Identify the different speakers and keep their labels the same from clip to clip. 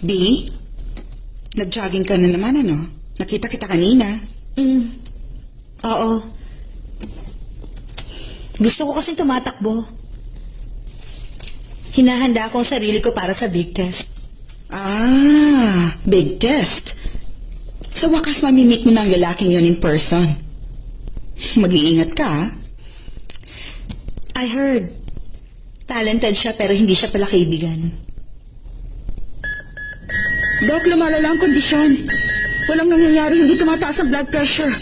Speaker 1: Di, nag-jogging ka na naman, ano? Nakita kita kanina.
Speaker 2: Oo. Gusto ko kasing tumatakbo. Hinahanda ko ang sarili ko para sa big test.
Speaker 1: Ah, big test. Sa wakas mamimit mo ng lalaking yun in person. Mag-iingat ka, ha?
Speaker 2: I heard. Talented siya pero hindi siya pala kaibigan.
Speaker 1: Dok, lumalala ang kondisyon. Walang nangyayari, hindi tumataas ang blood pressure.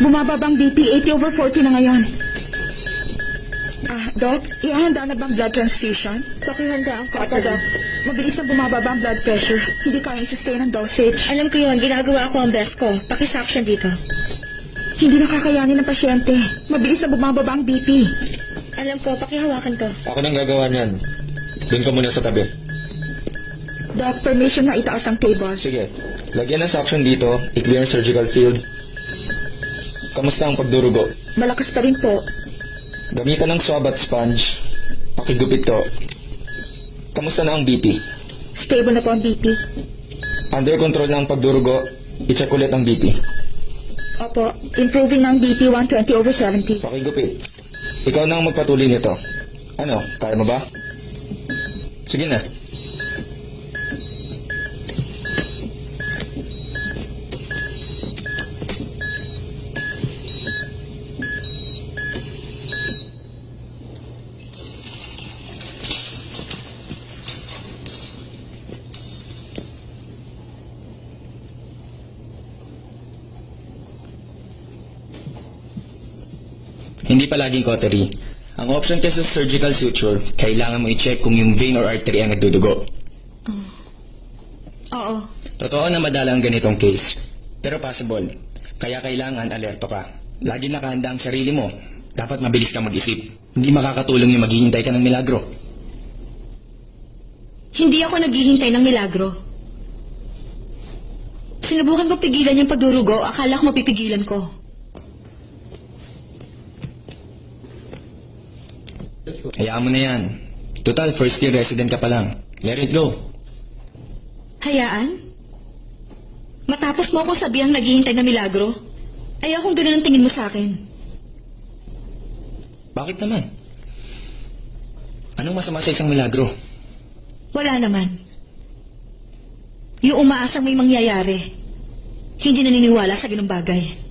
Speaker 1: Bumababa ang BP, 80/40 na ngayon. Doc, ihahanda na bang blood transfusion?
Speaker 2: Pakihandaan ko.
Speaker 1: Opo, Doc. Mabilis na bumababa ang blood pressure. Hindi kayang sustain ang dosage.
Speaker 2: Alam ko yun, ginagawa ko ang best ko. Pakisuction dito.
Speaker 1: Hindi nakakayanin ng pasyente. Mabilis na bumababa ang BP.
Speaker 2: Alam ko, pakihawakan to.
Speaker 3: Ako nang gagawa niyan. Doon ka muna sa tabi.
Speaker 1: Doc, permission na itaas ang table.
Speaker 3: Sige, lagyan ng suction dito, i-clear ang surgical field. Kamusta ang pagdurugo?
Speaker 1: Malakas pa rin po.
Speaker 3: Gamitan ng swab at sponge. Pakigupit to. Kamusta na ang BP?
Speaker 1: Stable na po ang BP.
Speaker 3: Under control na ang pagdurugo, i-check ulit ang BP.
Speaker 1: Opo, improving na ang BP 120/70.
Speaker 3: Pakigupit. Ikaw na ang magpatuloy nito. Ano, kaya mo ba? Sige na. Hindi palaging cautery. Ang option kasi sa surgical suture, kailangan mo i-check kung yung vein or artery ang nagdudugo.
Speaker 2: Oo.
Speaker 3: Totoo na madala ang ganitong case. Pero possible. Kaya kailangan alerto ka. Lagi nakahanda ang sarili mo. Dapat mabilis kang mag-isip. Hindi makakatulong yung maghihintay ka ng milagro.
Speaker 2: Hindi ako naghihintay ng milagro. Sinubukan ko pigilan yung pagdurugo, akala ko mapipigilan ko.
Speaker 3: Hayaan mo na yan. Total, first year resident ka pa lang. Let it go.
Speaker 2: Hayaan? Matapos mo akong sabihang naghihintay na milagro, ay akong ganun ang tingin mo sa akin.
Speaker 3: Bakit naman? Anong masama sa isang milagro?
Speaker 2: Wala naman. Yung umaasang may mangyayari, hindi naniniwala sa ganung bagay.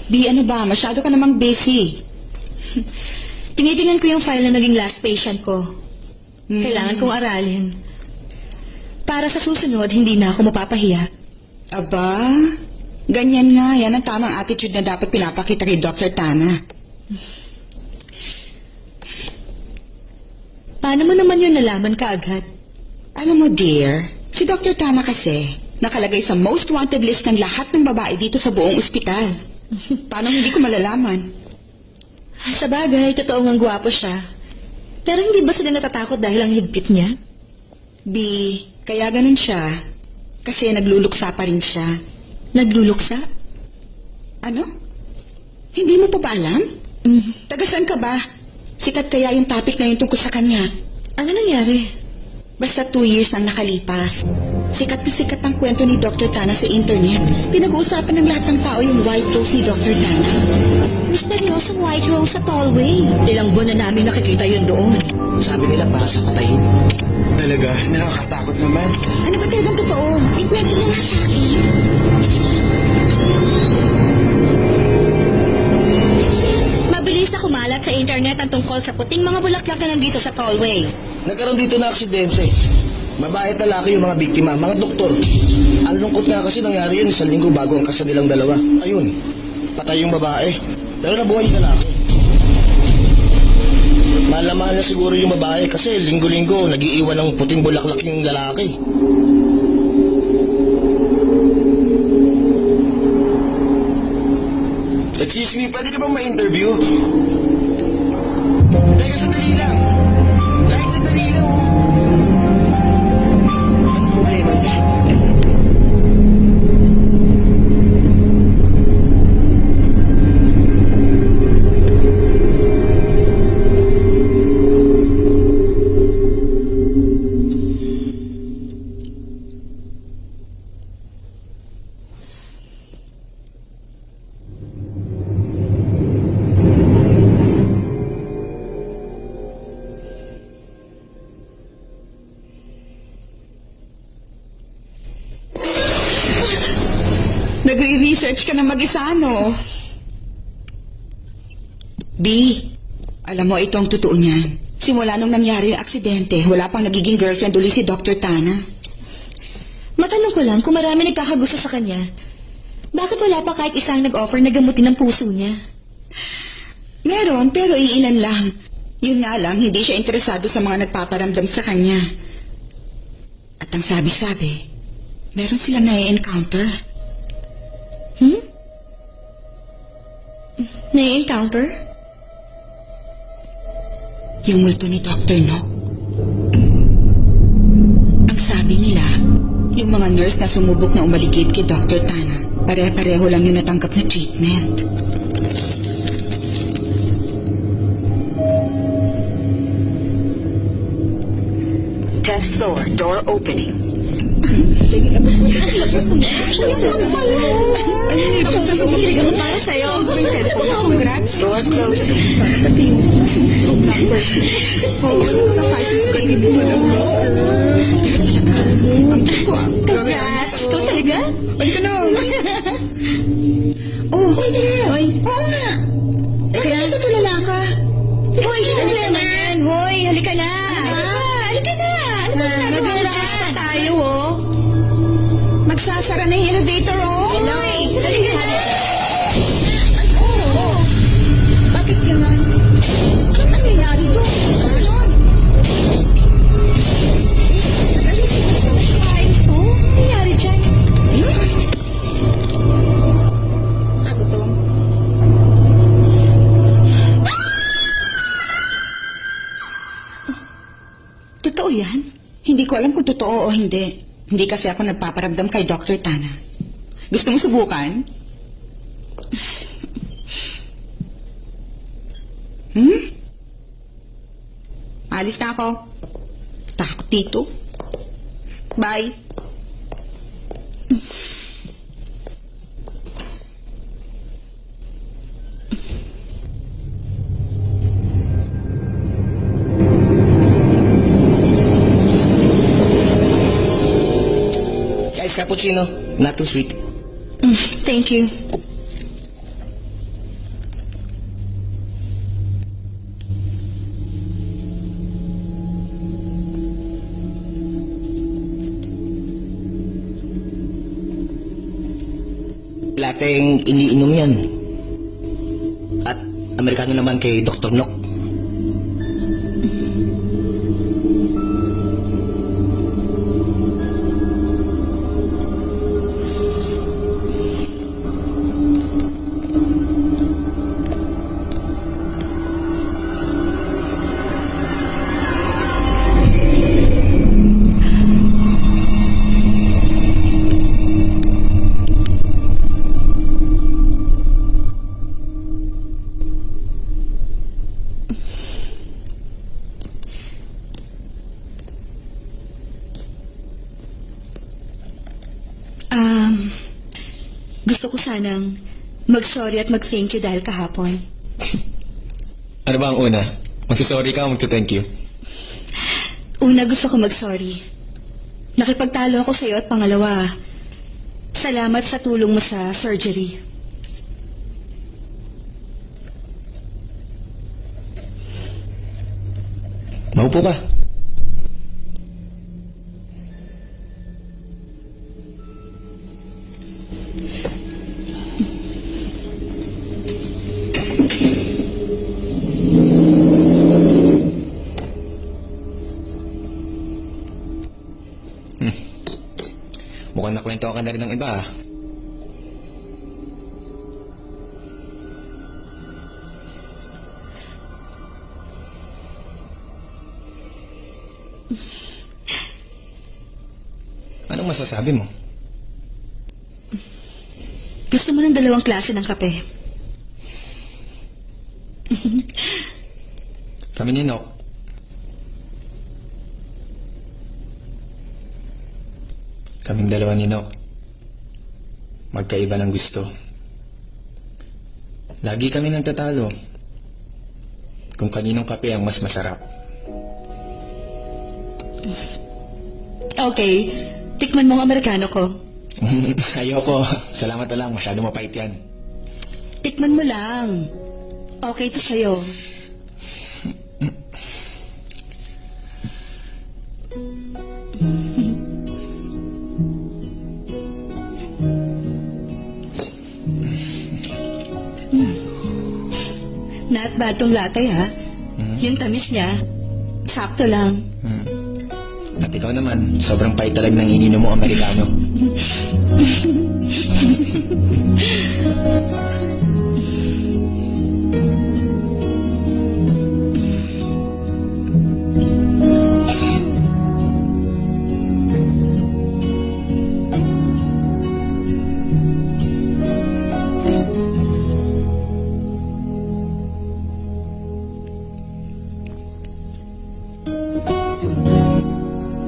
Speaker 1: Bi, ano ba? Masyado ka namang busy.
Speaker 2: Tinitingnan ko yung file na naging last patient ko. Kailangan kong aralin. Para sa susunod, hindi na ako mapapahiya.
Speaker 1: Aba, ganyan nga. Yan ang tamang attitude na dapat pinapakita kay Dr. Tana.
Speaker 2: Paano mo naman yun nalaman kaagad?
Speaker 1: Alam mo, dear, si Dr. Tana kasi nakalagay sa most wanted list ng lahat ng babae dito sa buong ospital. Paano hindi ko malalaman?
Speaker 2: Sa bagay, totoo ngang gwapo siya. Pero hindi ba sila natatakot dahil ang higpit niya?
Speaker 1: Bi, kaya ganun siya. Kasi nagluluksa pa rin siya.
Speaker 2: Nagluluksa?
Speaker 1: Ano? Hindi mo pa ba alam? Taga saan ka ba? Sikat kaya yung topic na yun tungkol sa kanya.
Speaker 2: Ano nangyari?
Speaker 1: Basta 2 years ang nakalipas. Sikat na sikat ang kwento ni Dr. Tana sa internet. Pinag-uusapan ng lahat ng tao yung white rose ni Dr. Tana.
Speaker 2: Misteryosong white rose sa Tallway. Ilang buwan na namin nakikita yun doon.
Speaker 4: Sabi nila para sa patayin. Talaga, nakakatakot naman.
Speaker 1: Ano ba talagang totoo? Ikwento niya nga sa akin.
Speaker 2: Mabilis na kumalat sa internet ang tungkol sa puting mga bulaklak na nandito sa Tallway.
Speaker 4: Nagkaroon dito na aksidente. Babae at lalaki yung mga biktima, mga doktor. Ang lungkot nga kasi nangyari yun 1 linggo bago ang kasal nilang dalawa. Ayun, patay yung babae. Pero nabuhay yung lalaki. Mahal na siguro yung babae kasi linggo-linggo nag-iiwan ng puting bulaklak yung lalaki. Excuse me, pwede ka bang ma-interview? Teka, sandali lang.
Speaker 1: nag-research ka na mag-isa, no? B, alam mo, itong totoo niyan. Simula nung nangyari yung aksidente, wala pang nagiging girlfriend uli si Dr. Tana.
Speaker 2: Matanong ko lang kung marami nagkakagusto sa kanya. Bakit wala pa kahit isang nag-offer na gamutin ang puso niya?
Speaker 1: Meron, pero iilan lang. Yun nga lang, hindi siya interesado sa mga nagpaparamdam sa kanya. At ang sabi-sabi, meron silang nai-encounter.
Speaker 2: Nai-encounter?
Speaker 1: Yung multo ni Dr. Nock. Ang sabi nila, yung mga nurse na sumubok na umaligid kay Dr. Tana, pare-pareho lang yung natanggap na treatment. Test floor, door opening.
Speaker 2: Para sa'yo.
Speaker 1: Congrats. Door closing. Sa fighting stage.
Speaker 2: Congrats! Ikaw talaga?
Speaker 1: Ay, ka na. Oh, oy. Oo nga. Teka, tutulala ka. Hoy,
Speaker 2: Ano naman? Hoy, halika na! Halika na! Ano ba ginagawa mo? Mag-adjust na tayo, oh.
Speaker 1: magsasara na yung elevator, oh.
Speaker 2: Hello? Halika na!
Speaker 1: Oo. Bakit ganun? Ano nangyayari doon?
Speaker 2: Oh, nangyari dyan?
Speaker 1: Kagutom.
Speaker 2: Totoo yan?
Speaker 1: Hindi ko alam kung totoo o hindi. Hindi kasi ako nagpaparamdam kay Dr. Tana. Gusto mo subukan? Alis na ako. Takot dito. Bye.
Speaker 4: Ice cappuccino, not too sweet.
Speaker 2: Thank you.
Speaker 4: Lateng iniinom yan. At Amerikano naman kay Dr. Nock.
Speaker 2: Gusto ko sanang mag-sorry at mag-thank you dahil kahapon.
Speaker 3: Ano ba ang una? Magsasorry ka o magta-thank you?
Speaker 2: Una, gusto ko mag-sorry. Nakipagtalo ako sa'yo at pangalawa, salamat sa tulong mo sa surgery.
Speaker 3: Maupo ka. Mukhang nakwento ka na rin ng iba, ah. Anong masasabi mo?
Speaker 2: Gusto mo ng 2 klase ng kape?
Speaker 3: Kami ni Nock. Kaming dalawa ni Nock. Magkaiba ng gusto. Lagi kami nagtatalo kung kaninong kape ang mas masarap.
Speaker 2: Okay, tikman mo ang Amerikano ko.
Speaker 3: Ayoko. Salamat na lang. Masyado mapait yan.
Speaker 2: Tikman mo lang. Okay to sa'yo. Not bad tong latte, ha? Yung tamis niya, sakto lang.
Speaker 3: At ikaw naman, sobrang pait talaga ng ininom mo Amerikano.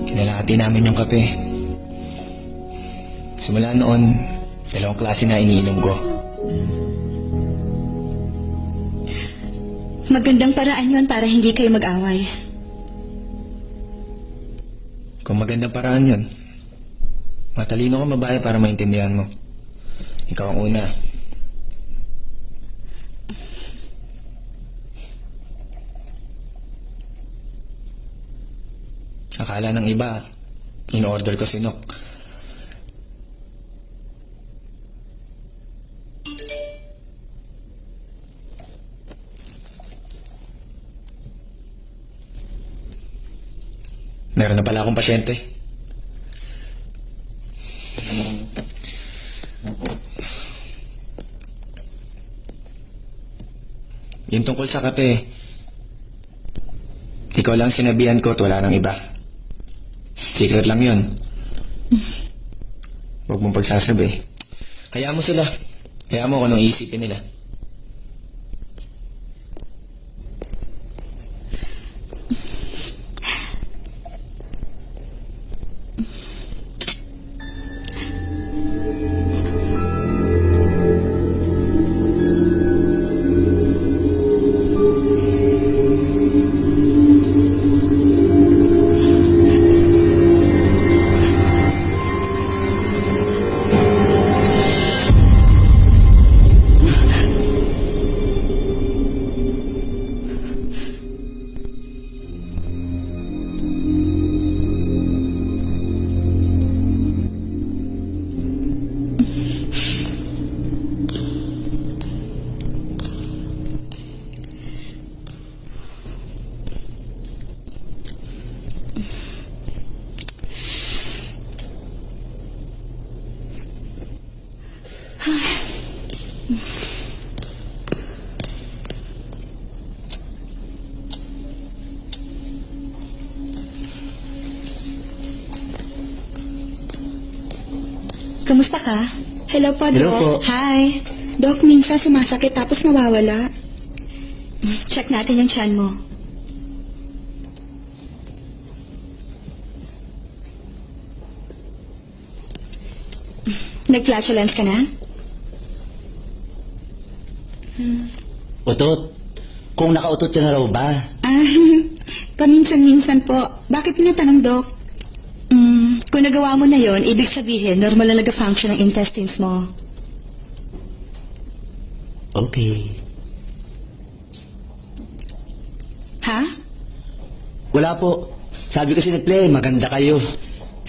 Speaker 3: Kinalahati namin yung kape. Simula noon, 2 klase na iniinom ko.
Speaker 2: Magandang paraan yun para hindi kayo mag-away.
Speaker 3: Kung magandang paraan yun, matalino ka mabahay para maintindihan mo. Ikaw ang una. Akala ng iba, in-order ko si Nok. Meron na pala akong pasyente. Yung tungkol sa kape, ikaw lang sinabihan ko at wala nang iba. Secret lang yun. Huwag mong pagsasabi. Hayaan mo sila. Hayaan mo kung anong iisipin nila.
Speaker 2: Kamusta ka?
Speaker 1: Hello po,
Speaker 4: Hello
Speaker 1: Doc.
Speaker 4: po.
Speaker 2: Hi.
Speaker 1: Doc, minsan sumasakit tapos nawawala.
Speaker 2: Check natin yung tiyan mo. Nag-flatulence ka na?
Speaker 5: Utot. Kung nakautot ka na raw ba?
Speaker 1: Ah, paminsan-minsan po. Bakit tinatanong, Doc?
Speaker 2: Kung nagawa mo na yon, ibig sabihin, normal na nag-function ang intestines mo.
Speaker 5: Okay.
Speaker 2: Ha?
Speaker 5: Wala po. Sabi kasi ni Play, maganda kayo.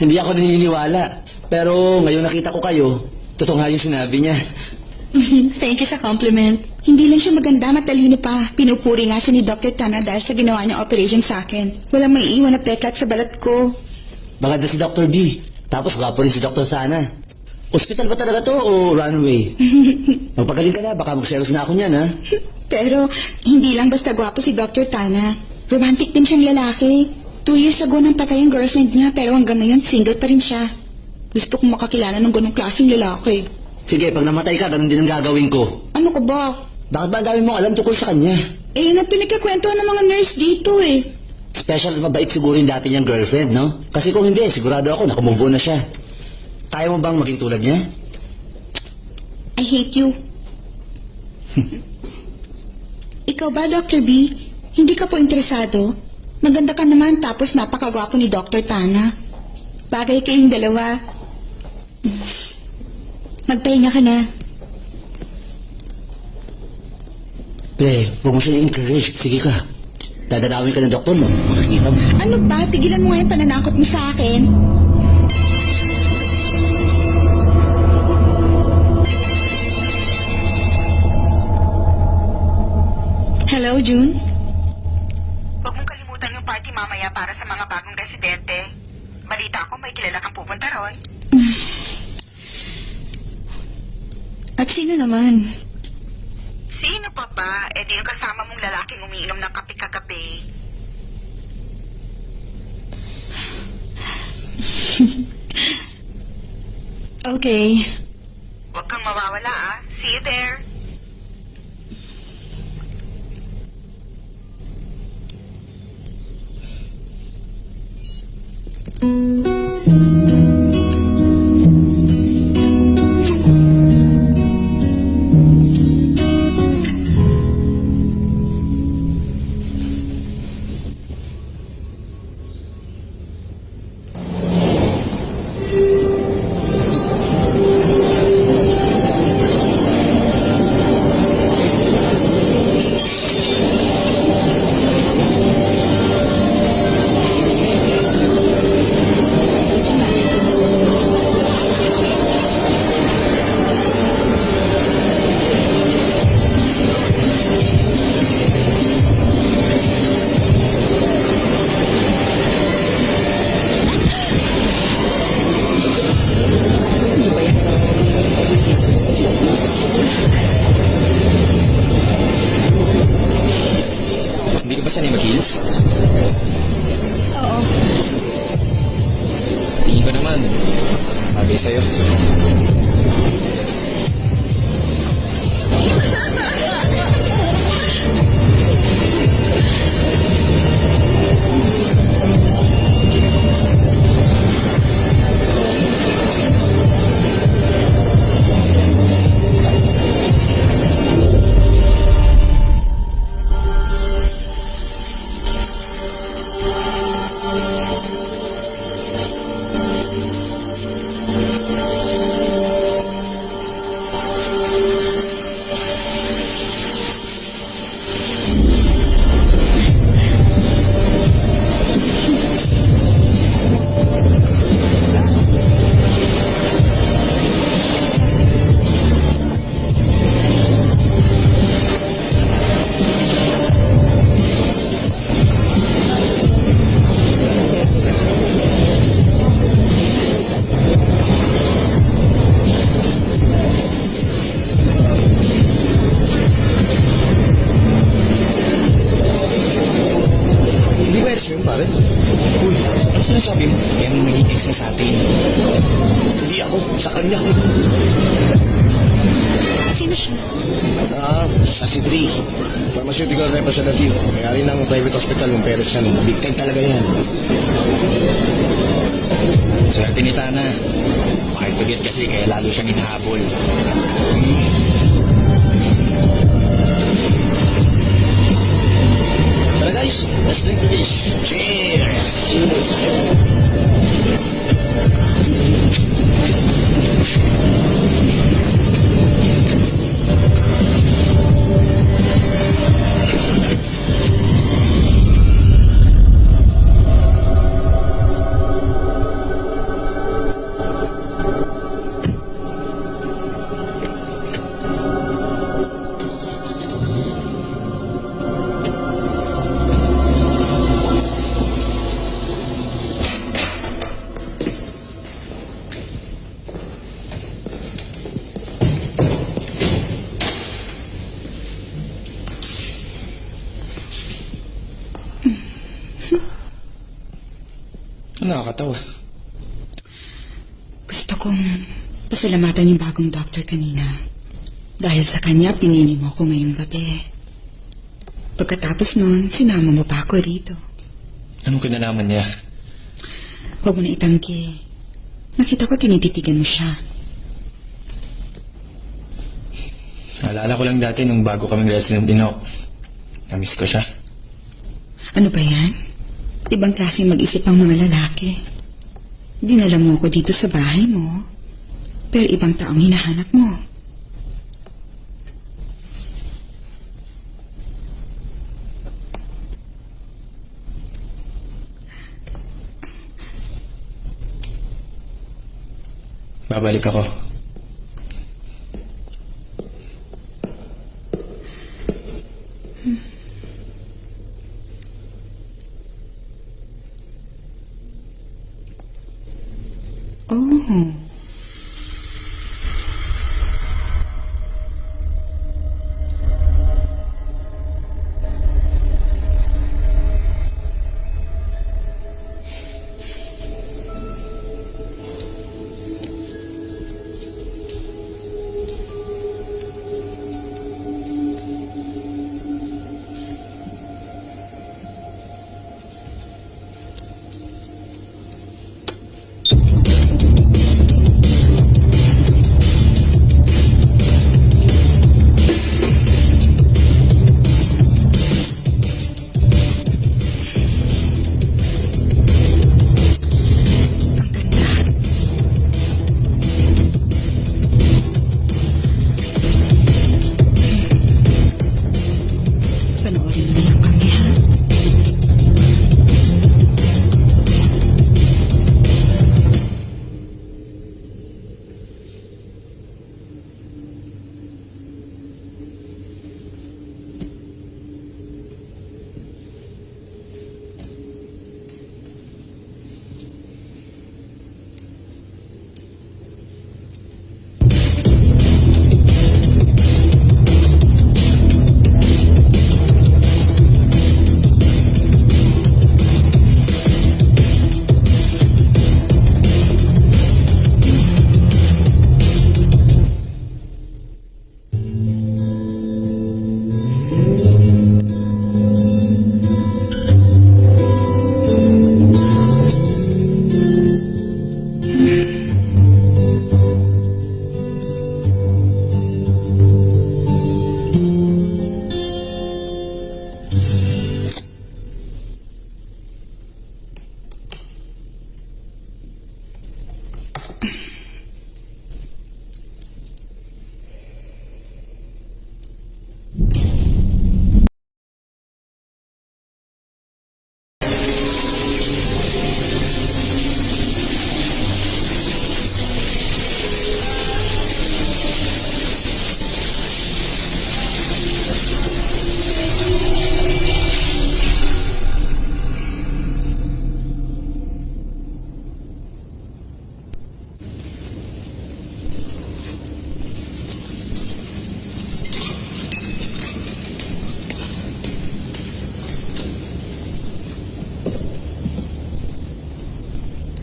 Speaker 5: Hindi ako naniniwala. Pero ngayon nakita ko kayo, totoo nga yung sinabi niya.
Speaker 2: Thank you sa compliment.
Speaker 1: Hindi lang siya maganda, matalino pa. Pinupuri nga siya ni Dr. Tana dahil sa ginawa niyang operation sa akin. Walang maiiwan na peklat sa balat ko.
Speaker 5: Maganda si Dr. B. Tapos gwapo rin si Dr. Sana. Hospital ba talaga to o runway? Magpagaling ka na, baka magselos na ako niyan, ha?
Speaker 1: Pero hindi lang basta gwapo si Dr. Tana. Romantic din siyang lalaki. 2 years ago nang patay ang girlfriend niya pero hanggang ngayon single pa rin siya. Gusto kong makakilala ng ganong klaseng lalaki.
Speaker 5: Sige, pag namatay ka, ganun din ang gagawin ko.
Speaker 1: Ano ka ba?
Speaker 5: Bakit ba ang dami mong alam tungkol sa kanya?
Speaker 1: Eh, yun ang pinagkakwentuhan ng mga nurse dito eh.
Speaker 5: Special at mabait siguro yung dati niyang girlfriend, no? Kasi kung hindi, sigurado ako, nakamove on na siya. Kaya mo bang maging tulad niya?
Speaker 1: I hate you. Ikaw ba, Dr. B? Hindi ka po interesado? Maganda ka naman tapos napakagwapo ni Dr. Tana. Bagay kayong dalawa.
Speaker 2: Magpahinga ka na.
Speaker 5: Pre, huwag mo siya i-encourage. Sige ka. Dadalawin ka ng doktor mo. Makikita mo.
Speaker 1: Ano ba? Tigilan mo nga yung pananakot mo sa akin.
Speaker 2: Hello, June?
Speaker 1: Huwag mong kalimutan yung party mamaya para sa mga bagong residente. Balita ko may kilala kang pupunta ron.
Speaker 2: At sino naman?
Speaker 1: Sino pa ba? Eh di yung kasama mong lalaking umiinom ng kape kagabi.
Speaker 2: Okay.
Speaker 1: Huwag kang mawawala ah. See you there.
Speaker 3: Hindi ka ba sanay mag-heels?
Speaker 2: Oo.
Speaker 3: Tingin ko naman. Bagay sa'yo.
Speaker 4: Hindi ba yun, pare?
Speaker 3: Uy, ano sinasabi mo? Yan ang naging ex sa atin.
Speaker 4: Hindi ako, sa kanya.
Speaker 2: Sino siya?
Speaker 4: Siya si Dre. Pharmaceutical representative. May-ari ng private hospital ng Perez yan. Big time talaga yan.
Speaker 3: Swerte ni Tana. Makituget kasi kaya lalo siyang hinahabol.
Speaker 4: Tara guys, let's drink to this. Cheers! Cheers!
Speaker 3: Nakakatawa.
Speaker 1: Gusto kong pasalamatan yung bagong doctor kanina. Dahil sa kanya, pinili mo ko ngayong gabi. Pagkatapos nun, sinama mo pa ako rito.
Speaker 3: Anong kinalaman niya?
Speaker 1: Huwag mo na itanggi. Nakita ko tinititigan mo siya.
Speaker 3: Naalala ko lang dati nung bago kaming resident dinok. Namiss ko siya.
Speaker 1: Ano ba yan? Ibang klaseng mag-isip ang mga lalaki. Dinala mo ako dito sa bahay mo. Pero ibang taong hinahanap mo.
Speaker 3: Babalik ako.
Speaker 1: Oh. Panoorin mo na lang kami, ha?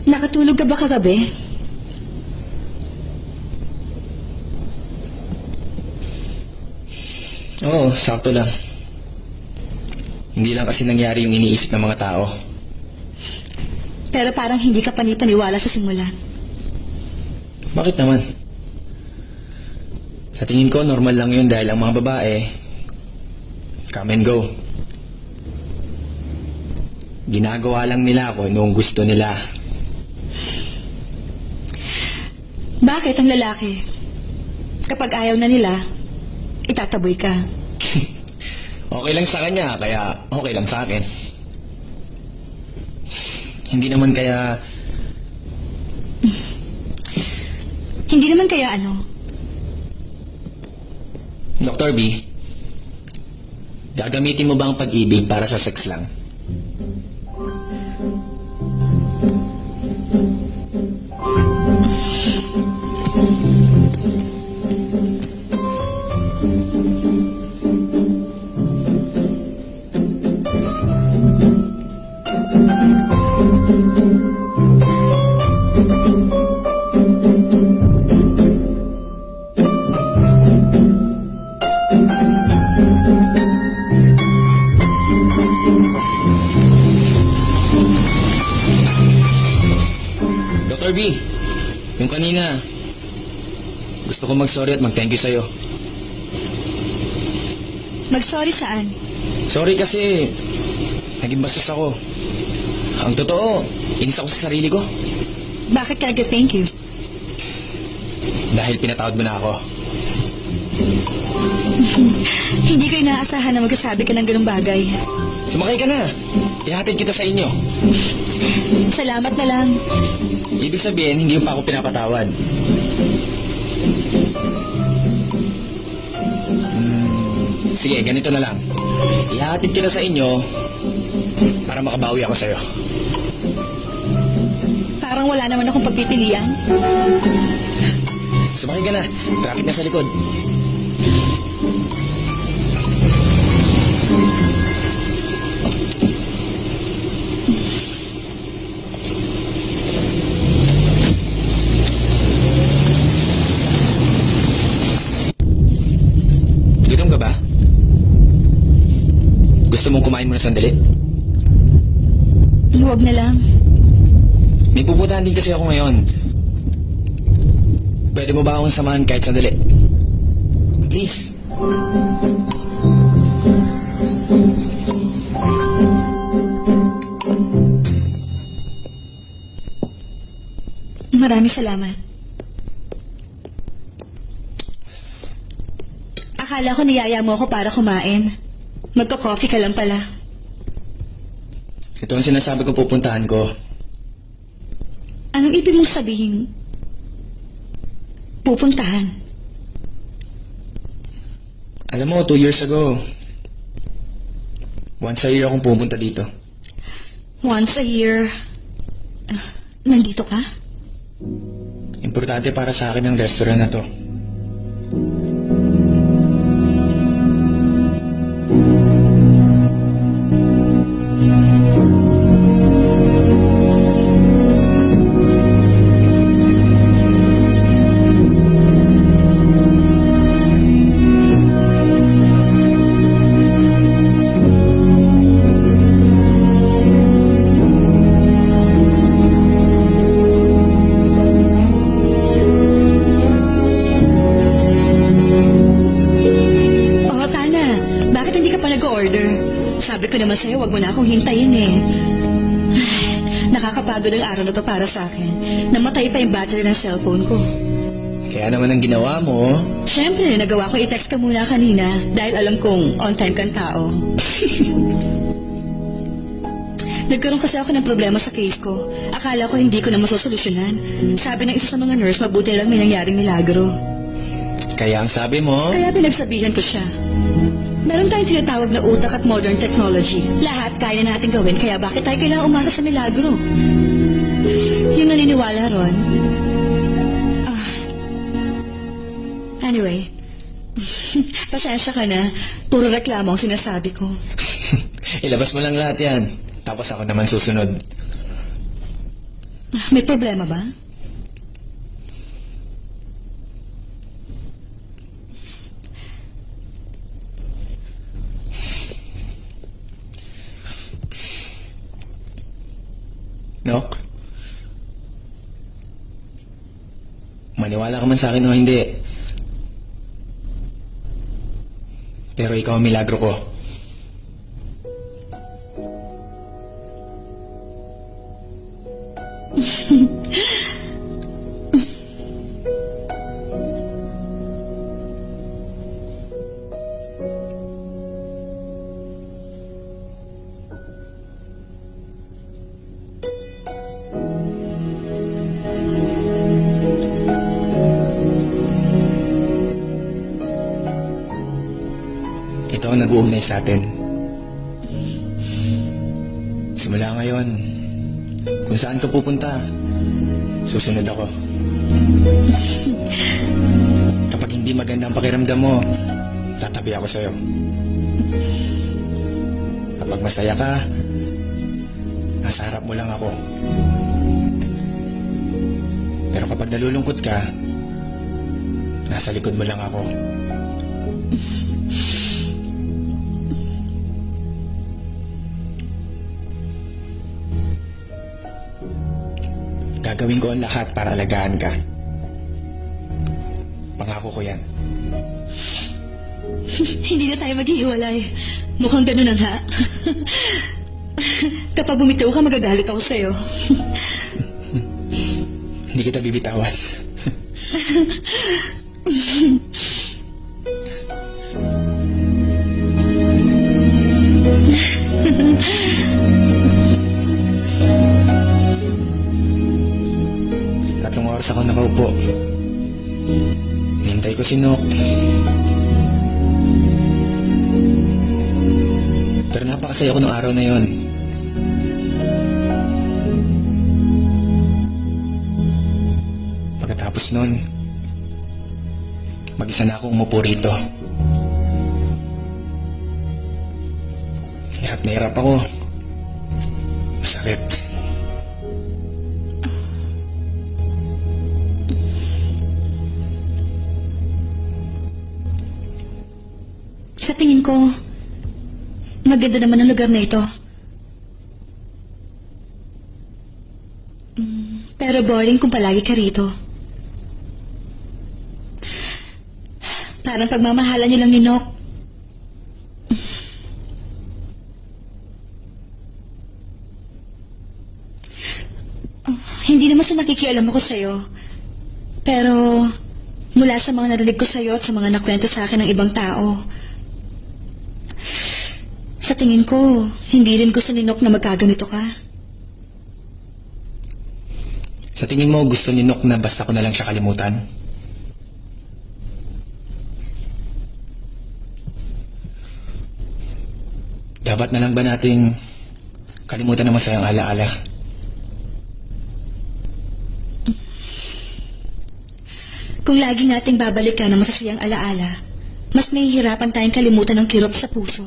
Speaker 2: Nakatulog ka ba kagabi?
Speaker 3: Oo, sakto lang. Hindi lang kasi nangyari yung iniisip ng mga tao.
Speaker 2: Pero parang hindi ka panipaniwala sa simula.
Speaker 3: Bakit naman? Sa tingin ko, normal lang yun dahil ang mga babae, come and go. Ginagawa lang nila ako noong gusto nila.
Speaker 2: Bakit ang lalaki? Kapag ayaw na nila, itataboy ka.
Speaker 3: Okay lang sa kanya, kaya okay lang sa akin. Hindi naman kaya...
Speaker 2: Hindi naman kaya ano?
Speaker 3: Dr. B, gagamitin mo ba ang pag-ibig para sa sex lang? Dr. B, yung kanina, gusto ko mag-sorry at mag-thank you sa'yo.
Speaker 2: Mag-sorry saan?
Speaker 3: Sorry kasi naging bastos ako. Ang totoo, inis ako sa sarili ko.
Speaker 2: Bakit ka thank you?
Speaker 3: dahil pinatawad mo na ako.
Speaker 2: Hindi ko inaasahan na magsasabi ka ng ganung bagay.
Speaker 3: Sumakay ka na. Ihatid kita sa inyo.
Speaker 2: Salamat na lang.
Speaker 3: Ibig sabihin, hindi mo pa ako pinapatawad. Sige, ganito na lang. Ihatid kita sa inyo para makabawi ako sa'yo.
Speaker 2: Parang wala naman akong pagpipilian.
Speaker 3: Sumakay ka na. Traffic na sa likod. Gutom ka ba? Gusto mong kumain muna sandali?
Speaker 2: Huwag na lang.
Speaker 3: May pupuntahan din kasi ako ngayon. Pwede mo ba akong samahan kahit sandali? Please.
Speaker 2: Maraming salamat. Akala ko niyaya mo ako para kumain. Magko-coffee ka lang pala.
Speaker 3: Ito ang sinasabi ko pupuntahan ko.
Speaker 2: Anong ibig mong sabihin? Pupuntahan.
Speaker 3: Alam mo, 2 years ago, once a year akong pupunta dito.
Speaker 2: Once a year. Nandito ka?
Speaker 3: Importante para sa akin ang restaurant na to.
Speaker 2: Sabi ko naman sa'yo, wag mo na akong hintayin eh. Nakakapagod ang araw na to para sa akin. Namatay pa yung battery ng cellphone ko.
Speaker 3: Kaya naman ang ginawa mo,
Speaker 2: Siyempre, nagawa ko i-text ka muna kanina dahil alam kong on-time kang tao. Nagkaroon kasi ako ng problema sa case ko. Akala ko hindi ko na masosolusyonan. Sabi ng isa sa mga nurse, mabuti lang may nangyaring milagro.
Speaker 3: kaya ang sabi mo,
Speaker 2: Kaya pinagsabihan ko siya. Meron tayong tinatawag na utak at modern technology. Lahat kaya natin gawin, kaya bakit tayo kailangang umasa sa milagro? Yung naniniwala ron. Anyway, pasensya ka na. Puro reklamo ang sinasabi ko.
Speaker 3: ilabas mo lang lahat yan. Tapos ako naman susunod.
Speaker 2: May problema ba?
Speaker 3: Nok? Maniwala ka man sa akin o hindi. Pero ikaw ang milagro ko. Ito ang nag-uugnay sa atin. Simula ngayon, kung saan ka pupunta, susunod ako. Kapag hindi maganda ang pakiramdam mo, tatabi ako sa'yo. Kapag masaya ka, nasa harap mo lang ako. Pero kapag nalulungkot ka, nasa likod mo lang ako. Gagawin ko ang lahat para alagaan ka. Pangako ko yan.
Speaker 2: Hindi na tayo maghihiwalay. Mukhang ganun ang ha. Kapag bumitaw ka, magagalit ako sa'yo.
Speaker 3: Hindi kita bibitawan. Tatlong oras ako nakaupo. Hinintay ko si Nok. Pero napakasaya ko nung araw na yon. Pagkatapos nun, mag-isa na akong umupo rito. Hirap na hirap ako. Masakit.
Speaker 2: Sa tingin ko, maganda naman ang lugar na ito. Pero boring kung palagi ka rito. Parang pagmamahalan niyo lang ni Nok. Hindi naman sa nakikialam ako sa'yo. Pero mula sa mga narinig ko sa'yo at sa mga nakwento sa akin ng ibang tao, sa tingin ko, hindi rin gusto ni Nok na magkaganito ka.
Speaker 3: Sa tingin mo, gusto ni Nok na basta ko na lang siya kalimutan? Dapat na lang ba nating kalimutan ang masayang alaala?
Speaker 2: Kung lagi nating babalikan ang masasayang alaala, mas mahihirapan tayong kalimutan ng kirot sa puso.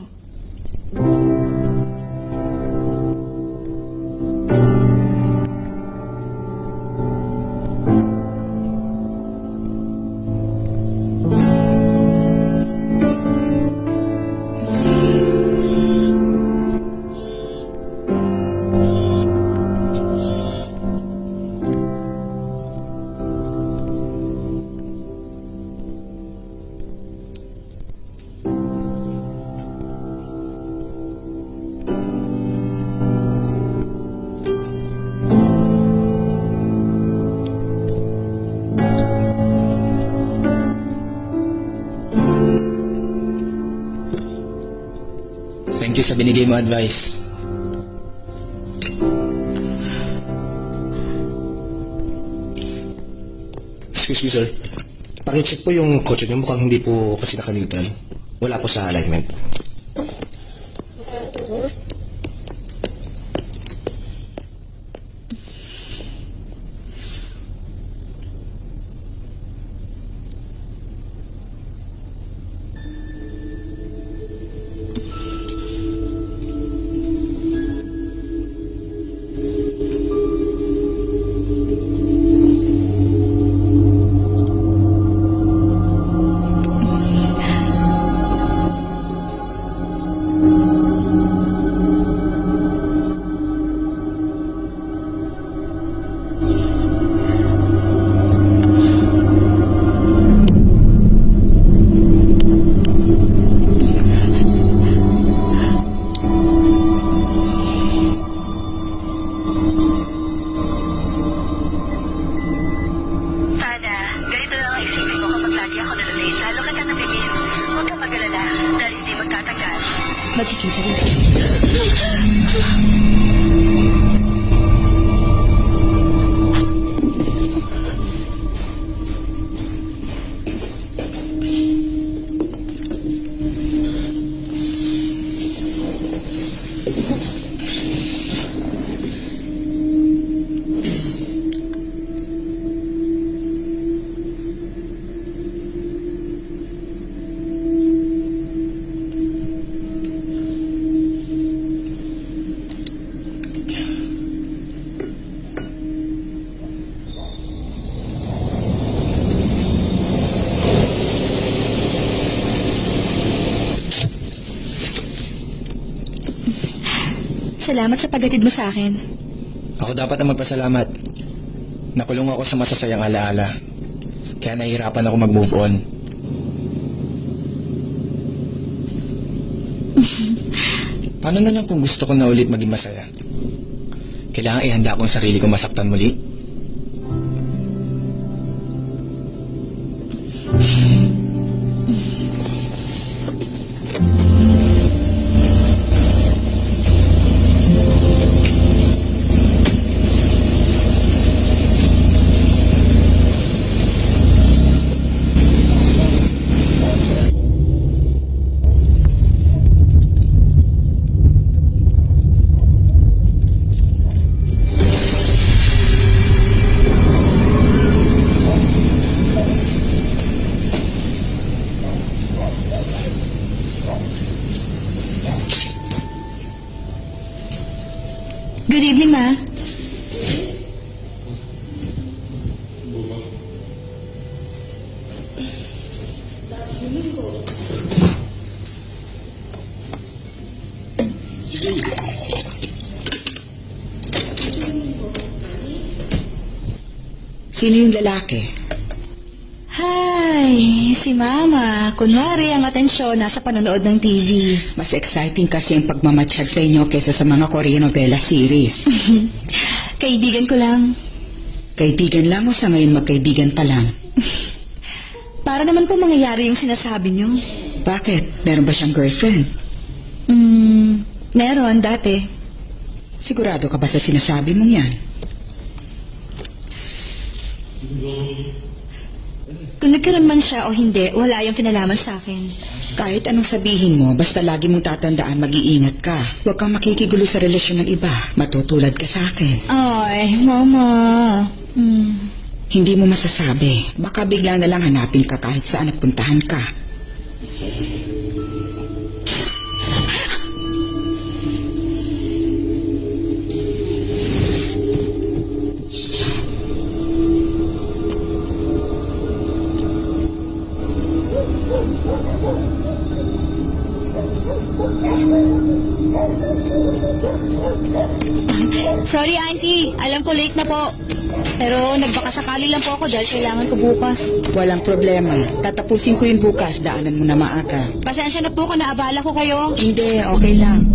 Speaker 3: Thank you sa binigay mo advice.
Speaker 4: Excuse me, sir. Pakicheck po yung kotse niyo. Mukhang hindi po kasi nakalitan. Wala po sa alignment.
Speaker 2: Magkikita rin. Salamat sa paghatid mo sa akin.
Speaker 3: Ako dapat ang magpasalamat. Nakulong ako sa masasayang alaala. Kaya nahihirapan ako mag-move on. Paano na lang kung gusto ko na ulit maging masaya? Kailangan ihanda ko ang sarili ko masaktan muli?
Speaker 2: Good evening, Ma.
Speaker 1: Sino yung lalaki?
Speaker 2: Hi, si Mama. Kunwari ang atensyon nasa panonood ng TV.
Speaker 1: Mas exciting kasi ang pagmamatsyag sa inyo kesa sa mga Korean novela series.
Speaker 2: Kaibigan ko lang.
Speaker 1: Kaibigan lang o sa ngayon magkaibigan pa lang?
Speaker 2: Para naman po mangyayari yung sinasabi niyo.
Speaker 1: Bakit? Meron ba siyang girlfriend?
Speaker 2: Meron dati.
Speaker 1: Sigurado ka ba sa sinasabi mong yan?
Speaker 2: Kung nagkaroon man siya o hindi, wala yung kinalaman sa akin.
Speaker 1: Kahit anong sabihin mo, basta lagi mong tatandaan mag-iingat ka. Huwag kang makikigulo sa relasyon ng iba. Matutulad ka sa akin.
Speaker 2: Ay, Mama.
Speaker 1: Hindi mo masasabi. Baka bigla na lang hanapin ka kahit saan at puntahan ka.
Speaker 2: Sorry, Auntie. Alam ko late na po. Pero nagbakasakali lang po ako dahil kailangan ko bukas.
Speaker 1: Walang problema. Tatapusin ko yun bukas. Daanan mo na maaga.
Speaker 2: Pasensya na po kung naabala ko kayo.
Speaker 1: Hindi, okay lang.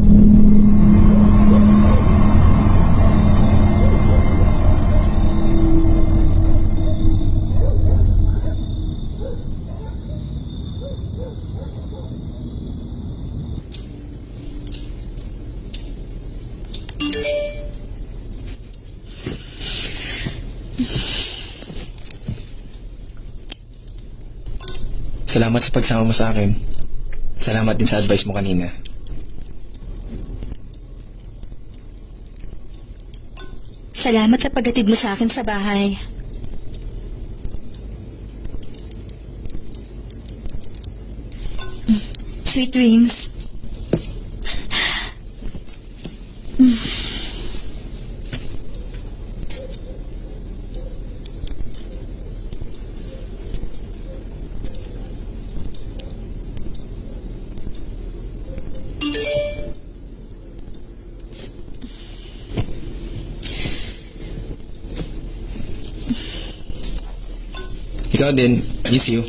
Speaker 3: Salamat sa pagsama mo sa akin. Salamat din sa advice mo kanina.
Speaker 2: Salamat sa paghatid mo sa akin sa bahay. Sweet dreams.
Speaker 3: Ikaw din. Miss you.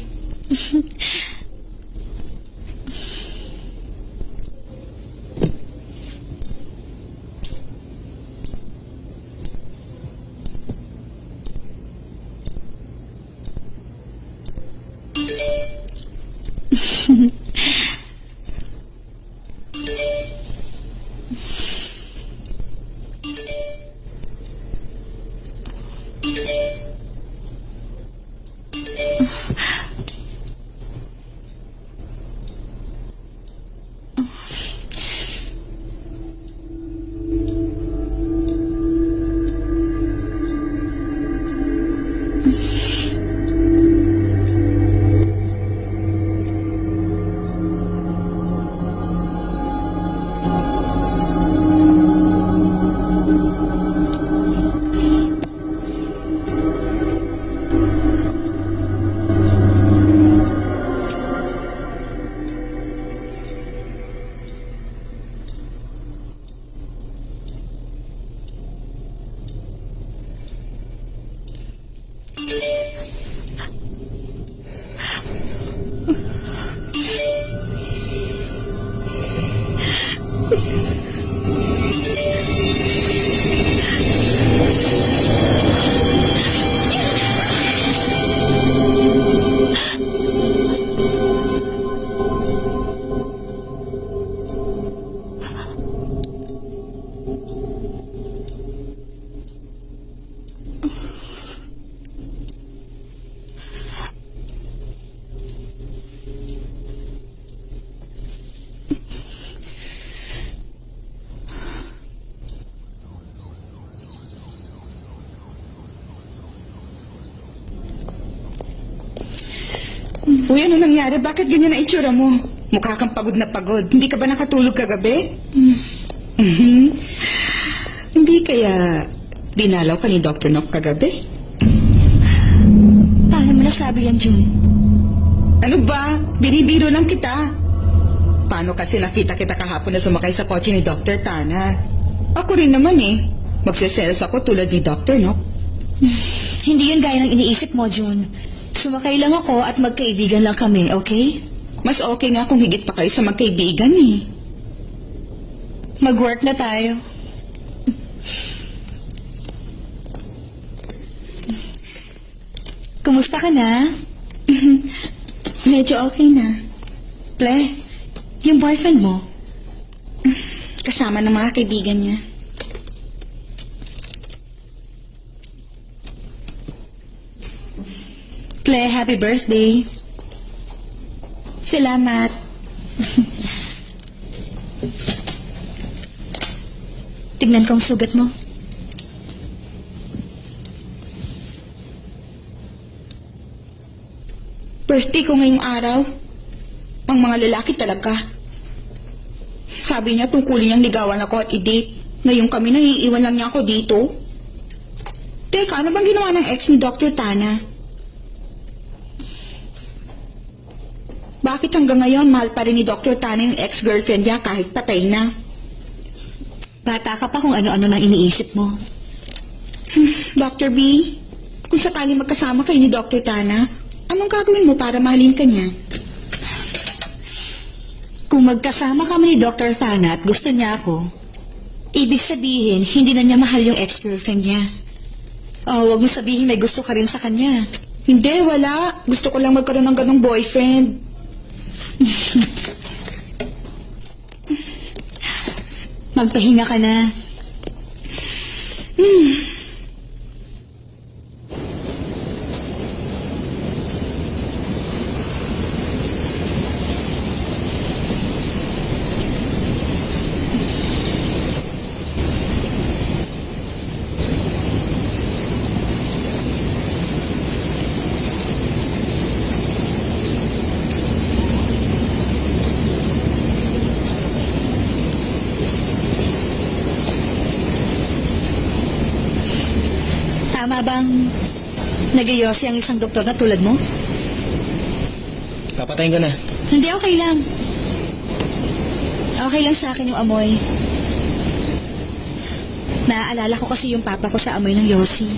Speaker 1: Uy, ano nangyari? Bakit ganyan ang itsura mo? Mukha kang pagod na pagod. Hindi ka ba nakatulog kagabi? Mhm. Hindi Hindi kaya dinalaw ka ni Dr. Nock kagabi?
Speaker 2: Paano mo nasabi yan, June?
Speaker 1: Ano ba? Binibiro lang kita. Paano kasi nakita kita kahapon na sumakay sa kotse ni Dr. Tana? Ako rin naman eh. Magsiselos ako tulad ni Dr. Nock.
Speaker 2: Hindi yun gaya ng iniisip mo, June. Sumakay lang ako at magkaibigan lang kami, okay?
Speaker 1: Mas okay nga kung higit pa kayo sa magkaibigan eh.
Speaker 2: Mag-work na tayo. Kumusta ka na?
Speaker 1: Medyo okay na.
Speaker 2: Ple, yung boyfriend mo?
Speaker 1: Kasama ng mga kaibigan niya.
Speaker 2: Ple, happy birthday.
Speaker 1: Salamat.
Speaker 2: Tignan ko ang sugat mo.
Speaker 1: Birthday ko ngayong araw. Ang mga lalaki talaga. Sabi niya tungkulin niyang ligawan ako at i-date. Ngayon kami naiiwan lang niya ako dito. Teka, ano bang ginawa ng ex ni Dr. Tana? Bakit hanggang ngayon mahal pa rin ni Dr. Tana yung ex-girlfriend niya kahit patay na?
Speaker 2: Bata ka pa kung ano-ano nang iniisip mo.
Speaker 1: Dr. B, kung sakali magkasama kayo ni Dr. Tana, anong gagawin mo para mahalin ka niya?
Speaker 2: Kung magkasama kami ni Dr. Tana at gusto niya ako, ibig sabihin, hindi na niya mahal yung ex-girlfriend niya. Oh, wag mo sabihin may gusto ka rin sa kanya.
Speaker 1: Hindi, wala. Gusto ko lang magkaroon ng ganong boyfriend.
Speaker 2: Magpahinga ka na. Tama bang nag-iossi ang isang doktor na tulad mo?
Speaker 3: Papatayin ko na.
Speaker 2: Hindi, okay lang. Okay lang sa akin yung amoy. Naaalala ko kasi yung papa ko sa amoy ng Yossi.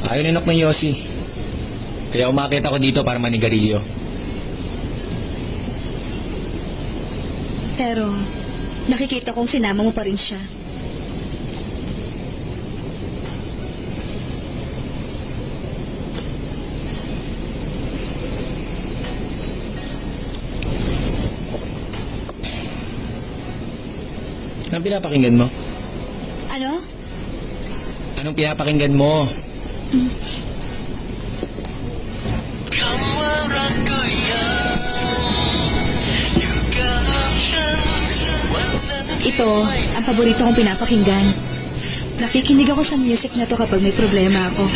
Speaker 3: Ayaw ninok ng Yossi. Kaya umakit ako dito para manigarilyo.
Speaker 2: Pero nakikita kong sinama mo pa rin siya.
Speaker 3: Anong pinapakinggan mo?
Speaker 2: Ano?
Speaker 3: Anong pinapakinggan mo?
Speaker 2: Ito, ang paborito kong pinapakinggan. Nakikinig ako sa music na to kapag may problema ako.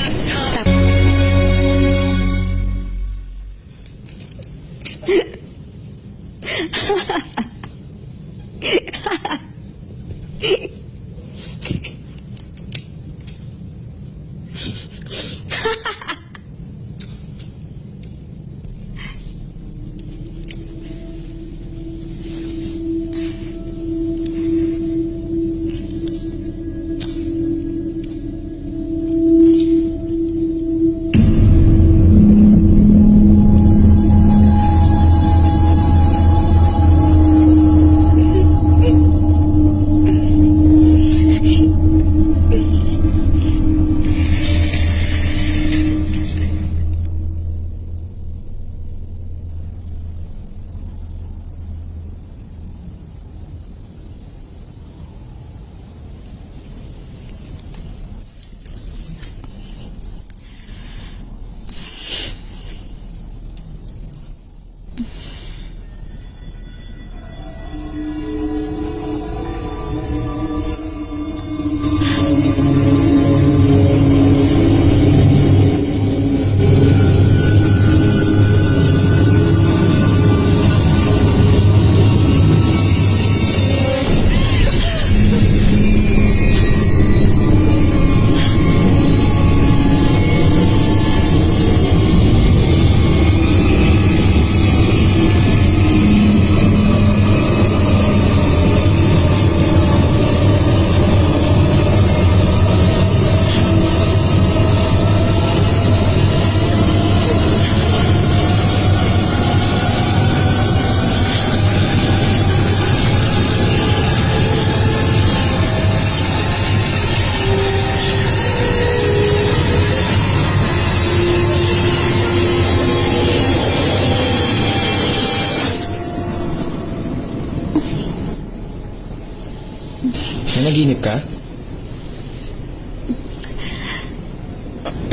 Speaker 3: Nanaginip ka?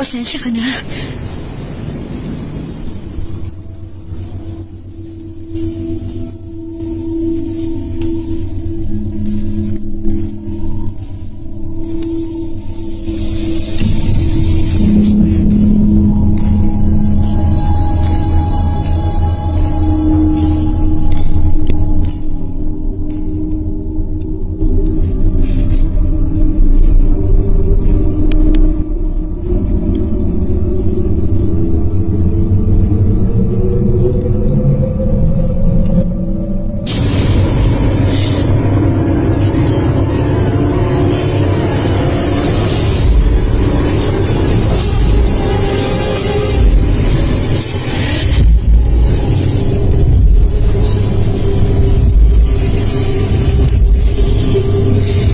Speaker 2: Pasensya ka na.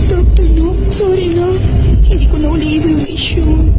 Speaker 1: Dr. Nook, sorry na. Hindi ko na uli i-wish yun.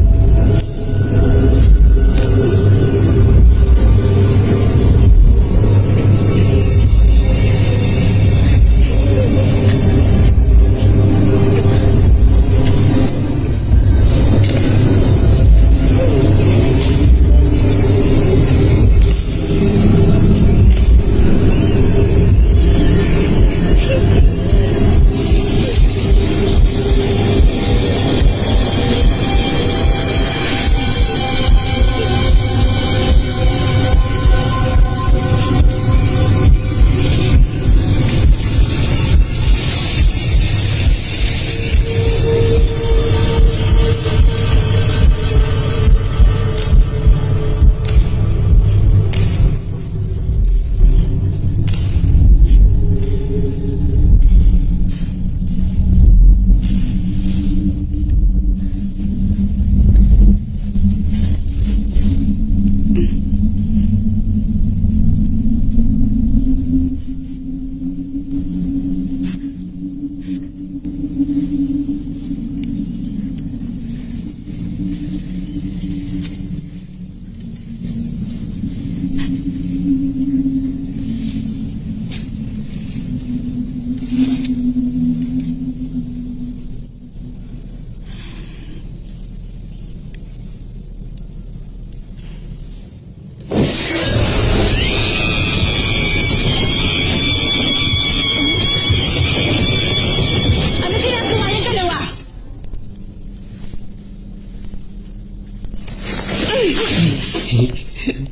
Speaker 2: Ano ginagawa yung dalawa?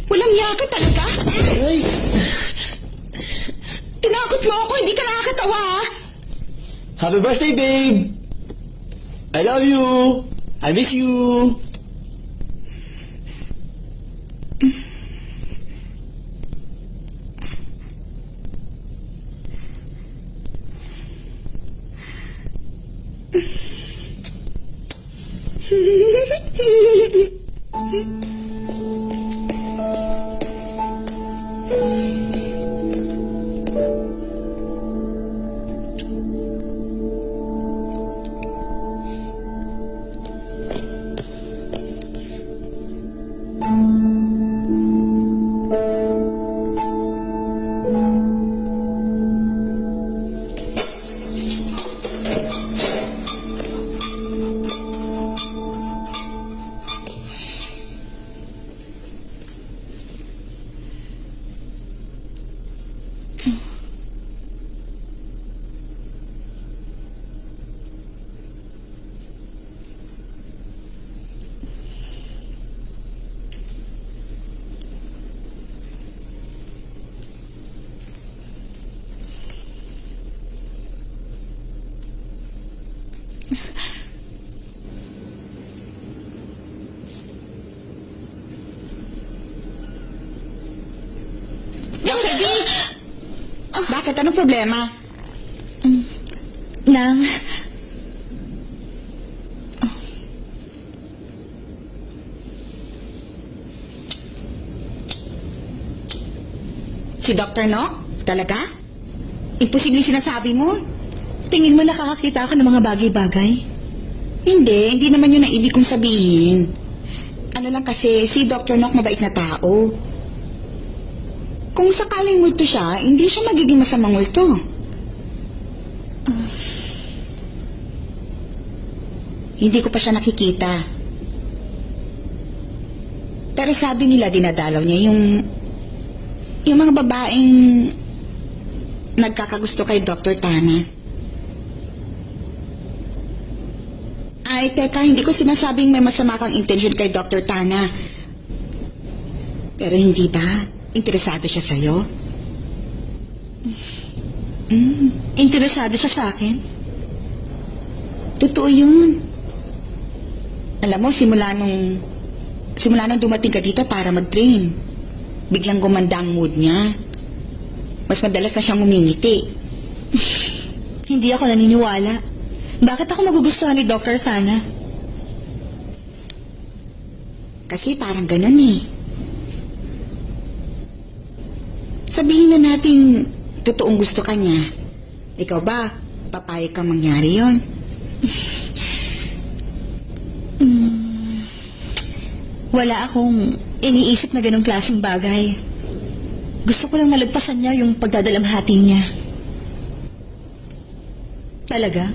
Speaker 1: Walang yaka talaga? Tinakot mo ako, hindi ka nakakatawa ha?
Speaker 5: Happy birthday, babe! I love you! I miss you!
Speaker 1: Dr. B! Bakit? Anong problema?
Speaker 2: Nang,
Speaker 1: Si Dr. Nook? Talaga? Imposible sinasabi mo?
Speaker 2: tingin mo nakakakita ako ng mga bagay-bagay?
Speaker 1: Hindi naman yun ang ibig kong sabihin. Ano lang kasi, si Dr. Nook mabait na tao. Kung sakaling multo siya, hindi siya magiging masamang multo. Hindi ko pa siya nakikita. Pero sabi nila dinadalaw niya yung mga babaeng nagkakagusto kay Dr. Tana. Ay, teka, hindi ko sinasabing may masama kang intention kay Dr. Tana. Pero hindi ba interesado siya sa'yo?
Speaker 2: Interesado siya sa akin?
Speaker 1: Totoo yun. Alam mo, simula nung dumating ka dito para mag-train, biglang gumanda ang mood niya. Mas madalas na siyang umingiti.
Speaker 2: Hindi ako naniniwala. Bakit ako magugustuhan ni Dr. Tana?
Speaker 1: Kasi parang ganun eh. Sabihin na natin, totoong gusto ka niya. Ikaw ba, papayag kang mangyari yon?
Speaker 2: Wala akong iniisip na ganong klaseng bagay. Gusto ko lang malagpasan niya yung pagdadalamhati niya. Talaga?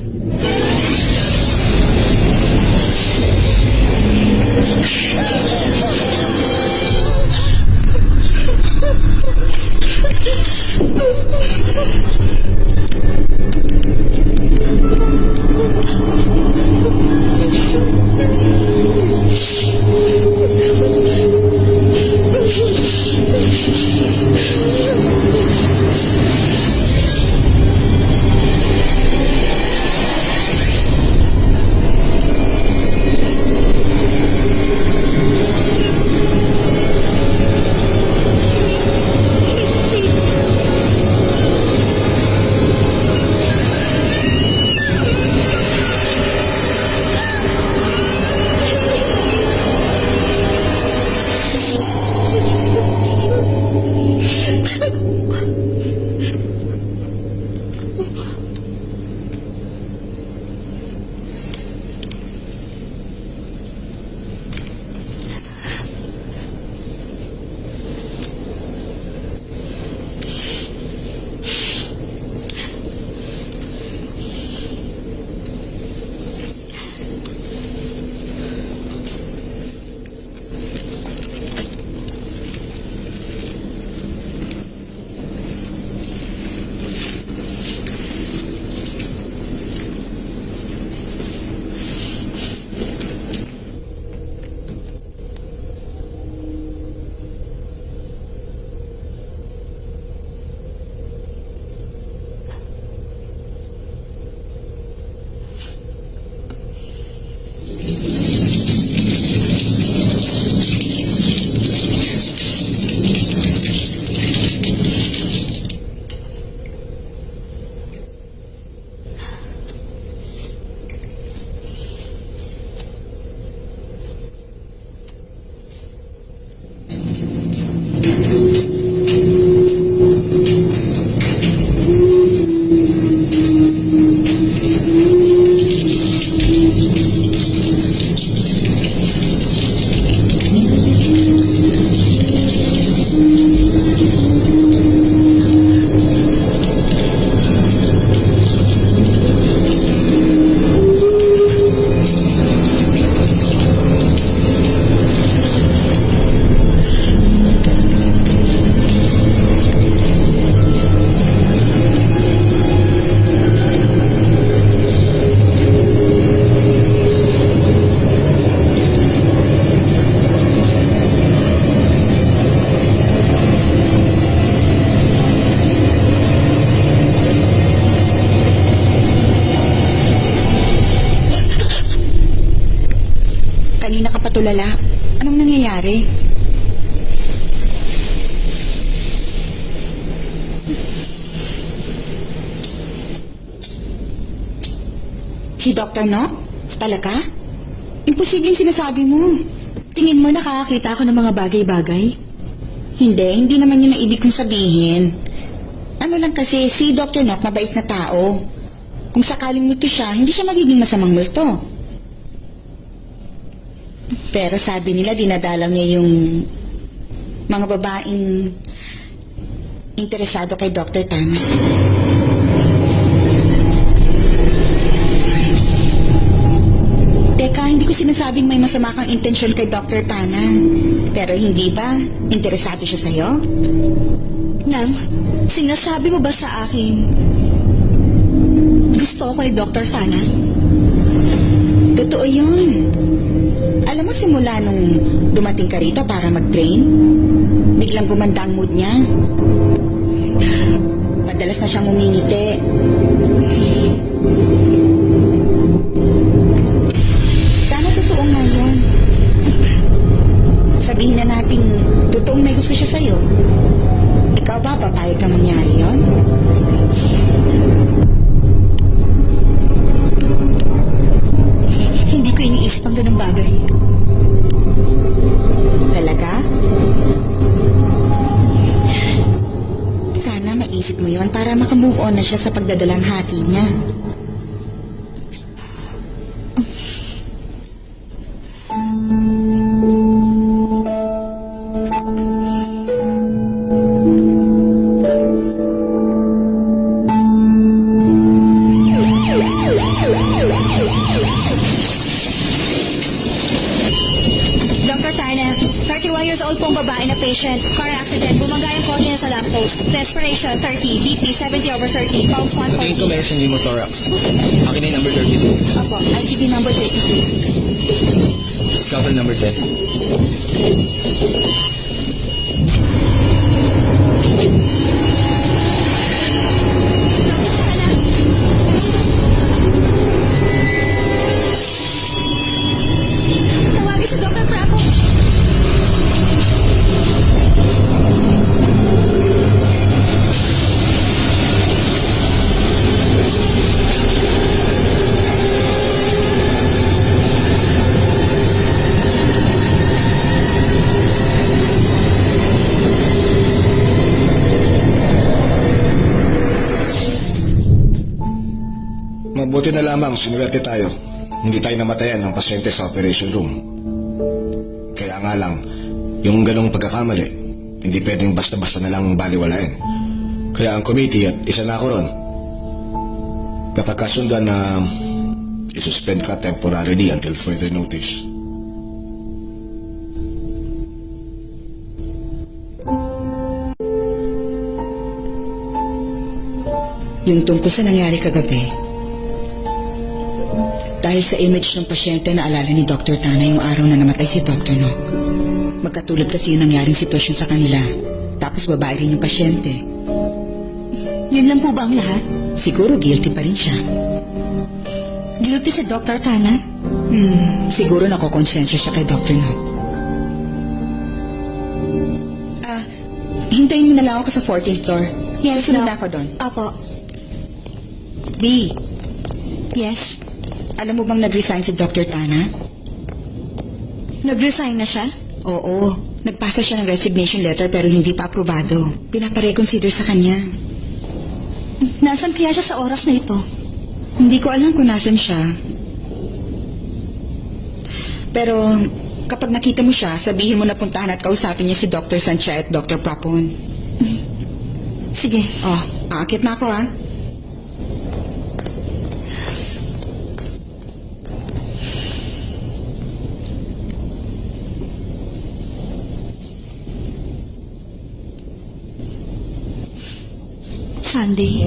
Speaker 1: Kanina ka patulala. Anong nangyayari? Si Dr. No? Talaga? Imposibleng sinasabi mo.
Speaker 2: Tingin mo nakakakita ako ng mga bagay-bagay?
Speaker 1: Hindi naman yun ang ibig kong sabihin. Ano lang kasi, si Dr. Nock mabait na tao. Kung sakaling multo siya, hindi siya magiging masamang multo. Pero sabi nila, dinadalaw niya yung mga babaeng interesado kay Dr. Tana. hindi ko sinasabing may masama kang intensyon kay Dr. Tana. Pero hindi ba? Interesado siya sa'yo?
Speaker 2: Nang, sinasabi mo ba sa akin gusto ko ni Dr. Tana?
Speaker 1: Totoo yun. Alam mo, simula nung dumating ka rito para mag-train, biglang gumanda ang mood niya. Madalas na siyang umingiti. Sana totoo nga yun. Sabihin na natin, totoong may gusto siya sa'yo. Ikaw ba, papayag kang mangyari yun?
Speaker 2: Hindi ko iniisip ang ganung bagay.
Speaker 1: Talaga? Sana maisip mo yon para makamove on na siya sa pagdadalang hati niya.
Speaker 2: Dr. Tana, 31 years old pong babae na patient. Car accident. Bumangga yung kotse niya sa lamppost. Respiration, 30. BP, 70/30. Pulse,
Speaker 3: Sa tingin ko
Speaker 2: 140.
Speaker 3: meron siyang pneumothorax. Akin na yung number 32.
Speaker 1: Opo, ICD number 32.
Speaker 3: Scalpel number 10.
Speaker 2: Dr. Tana! Tawagin si Dr. Prapo.
Speaker 4: Mabuti na lamang sinuwerte tayo. Hindi tayo namatayan ng pasyente sa operation room. Kaya nga lang, yung ganong pagkakamali, hindi pwedeng basta-basta na lang baliwalain. Kaya ang committee at isa na ako ron, kapag kasundan na isuspend ka temporarily until further notice.
Speaker 1: Yung tungkol sa nangyari kagabi, dahil sa image ng pasyente na alala ni Dr. Tana yung araw na namatay si Dr. Nock. Magkatulad kasi yung nangyaring sitwasyon sa kanila. Tapos babae rin yung pasyente.
Speaker 2: Yun lang po ba ang lahat?
Speaker 1: Siguro guilty pa rin siya.
Speaker 2: Guilty si Dr. Tana?
Speaker 1: Siguro nakokonsensya siya kay Dr. Nock. Hintayin mo na lang ako sa 14th floor. Susunod na ako doon.
Speaker 2: Apo.
Speaker 1: B,
Speaker 2: Yes.
Speaker 1: alam mo bang nag-resign si Dr. Tana?
Speaker 2: Nag-resign na siya?
Speaker 1: Oo. Nagpasa siya ng resignation letter pero hindi pa aprobado. Pinapareconsider sa kanya.
Speaker 2: Nasaan kaya siya sa oras na ito?
Speaker 1: Hindi ko alam kung nasan siya. Pero kapag nakita mo siya, sabihin mo na puntahan at kausapin niya si Dr. Sanchez at Dr. Prapon.
Speaker 2: Sige.
Speaker 1: Oh, aakit na ako ah.
Speaker 2: Sunday.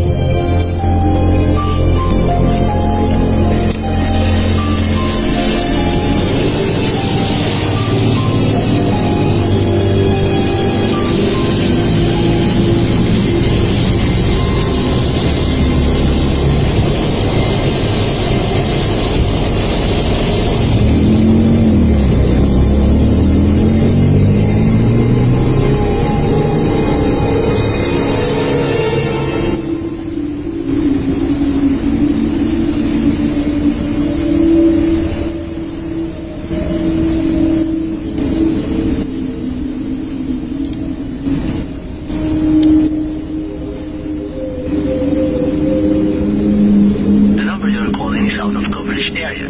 Speaker 6: The number you're calling is out of coverage area.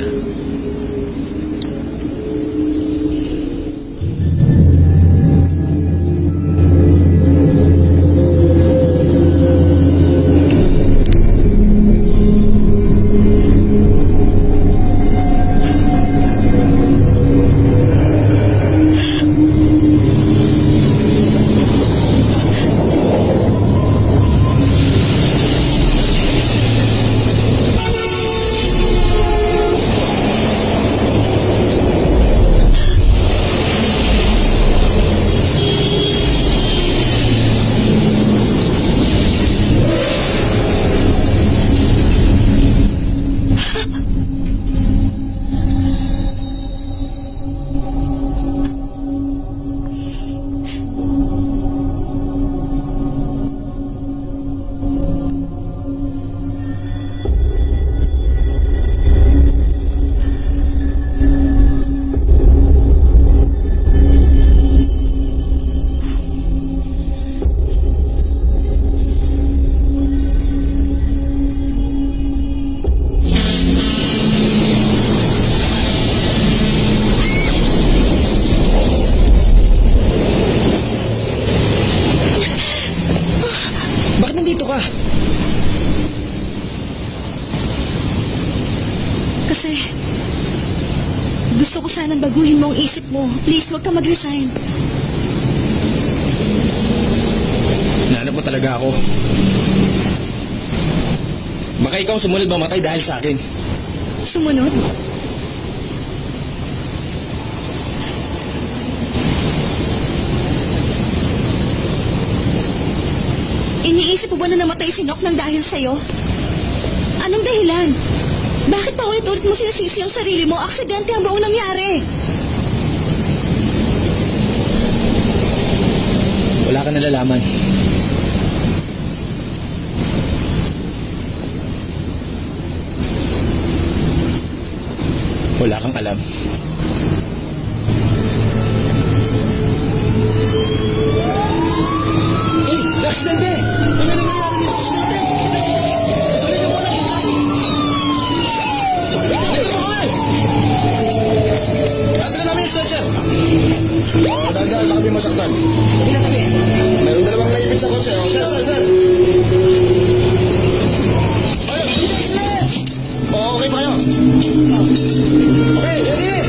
Speaker 2: Kasi gusto ko sanang baguhin mo ang isip mo. Please, huwag ka mag-resign.
Speaker 3: Hinahanap mo talaga ako. Baka ikaw sumunod mamatay dahil sa akin.
Speaker 2: Sumunod? Iniisip mo ba na namatay si Nock nang dahil sa'yo? Anong dahilan? Bakit pa ulit-ulit mo sinasisi ang sarili mo? Aksidente ang buong nangyari.
Speaker 3: Wala ka nalalaman. Wala kang alam. Aksidente! Ano na nangyari dito sa sasakyan? Tuloy na muna yung traffic! Dito mo kami! Tandala namin yung stretcher!
Speaker 4: Dahan-dahan, baka may masaktan.
Speaker 3: Tabi!
Speaker 4: Meron dalawang naipit sa kotse. Oh, sir!
Speaker 3: Oo, okay pa kayo? Okay, ready!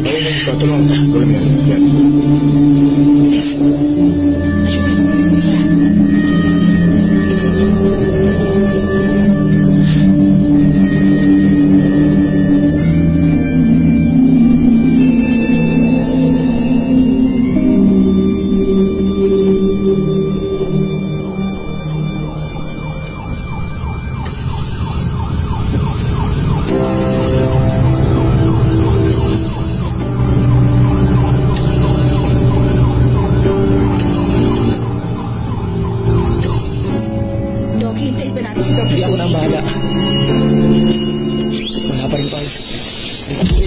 Speaker 4: Ayun, tulungan ka. Gawin mo yan. Yan.
Speaker 1: Doc, hintayin pa natin si Dr.
Speaker 3: Hindi ako na ang
Speaker 1: Sophie.
Speaker 3: bahala. Wala pa rin tayo.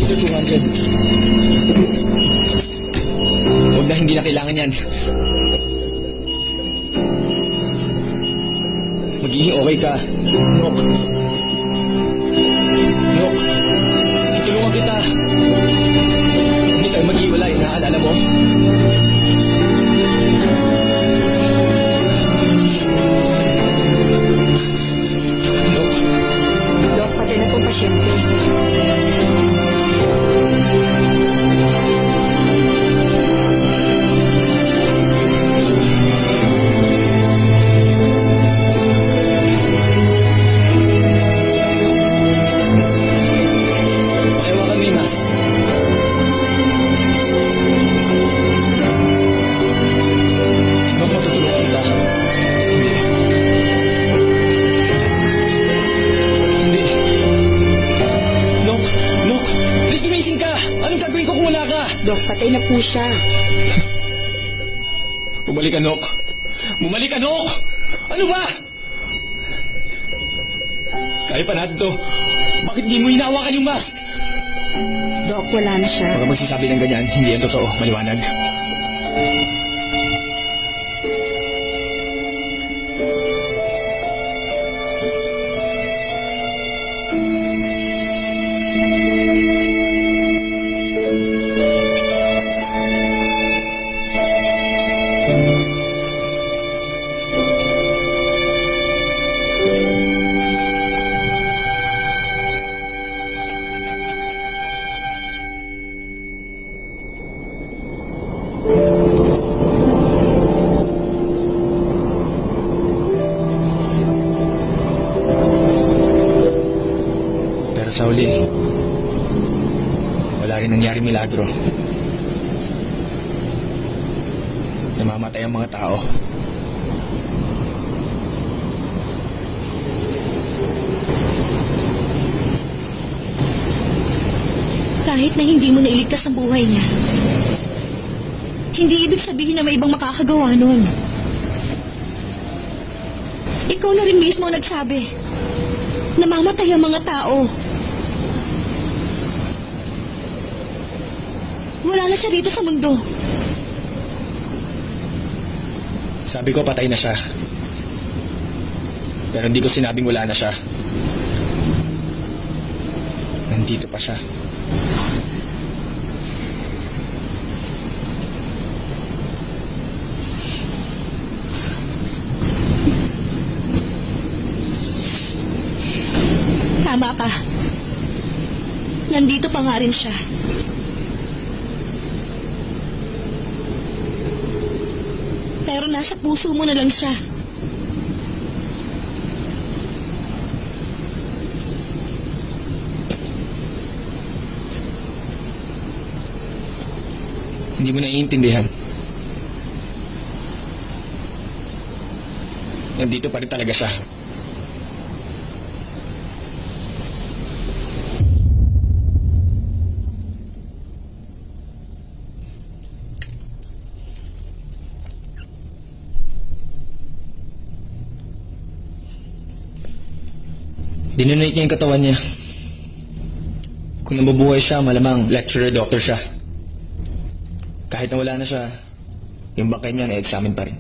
Speaker 3: Ito 200. Huwag na, hindi na kailangan yan. Magiging okay ka. Nok. Nok. Tutulungan kita. Hindi tayo maghiwalay, naalala mo? Nok.
Speaker 1: Doc, patay na pong pasyente.
Speaker 3: Pakihawakan mo yung mask. Nok, matutulungan kita. Hindi. Nok! Nok! Please, gumising ka! Anong gagawin ko kung wala ka?
Speaker 1: Doc, patay na po siya.
Speaker 3: Bumalik ka, Nok! Bumalik ka, Nok! Ano ba? Kaya pa natin to. Bakit di mo hinawakan yung mask?
Speaker 1: Doc, wala na siya.
Speaker 3: Baka magsasabi ng ganyan, hindi yan totoo. Maliwanag. Pero sa huli, wala rin nangyari milagro. Namamatay ang mga tao.
Speaker 2: Kahit na hindi mo nailigtas ang buhay niya, hindi ibig sabihin na may ibang makakagawa nun. Ikaw na rin mismo ang nagsabi. Namamatay ang mga tao. Wala na siya dito sa mundo.
Speaker 3: Sabi ko patay na siya. Pero hindi ko sinabing wala na siya. Nandito pa siya.
Speaker 2: Tama ka. Nandito pa nga rin siya. Pero nasa puso mo na lang siya.
Speaker 3: Hindi mo naiintindihan. Nandito pa rin talaga siya. Dinonate niya yung katawan niya. Kung nabubuhay siya, malamang lecturer doctor siya. Kahit na wala na siya, yung bangkay niya na-examine pa rin.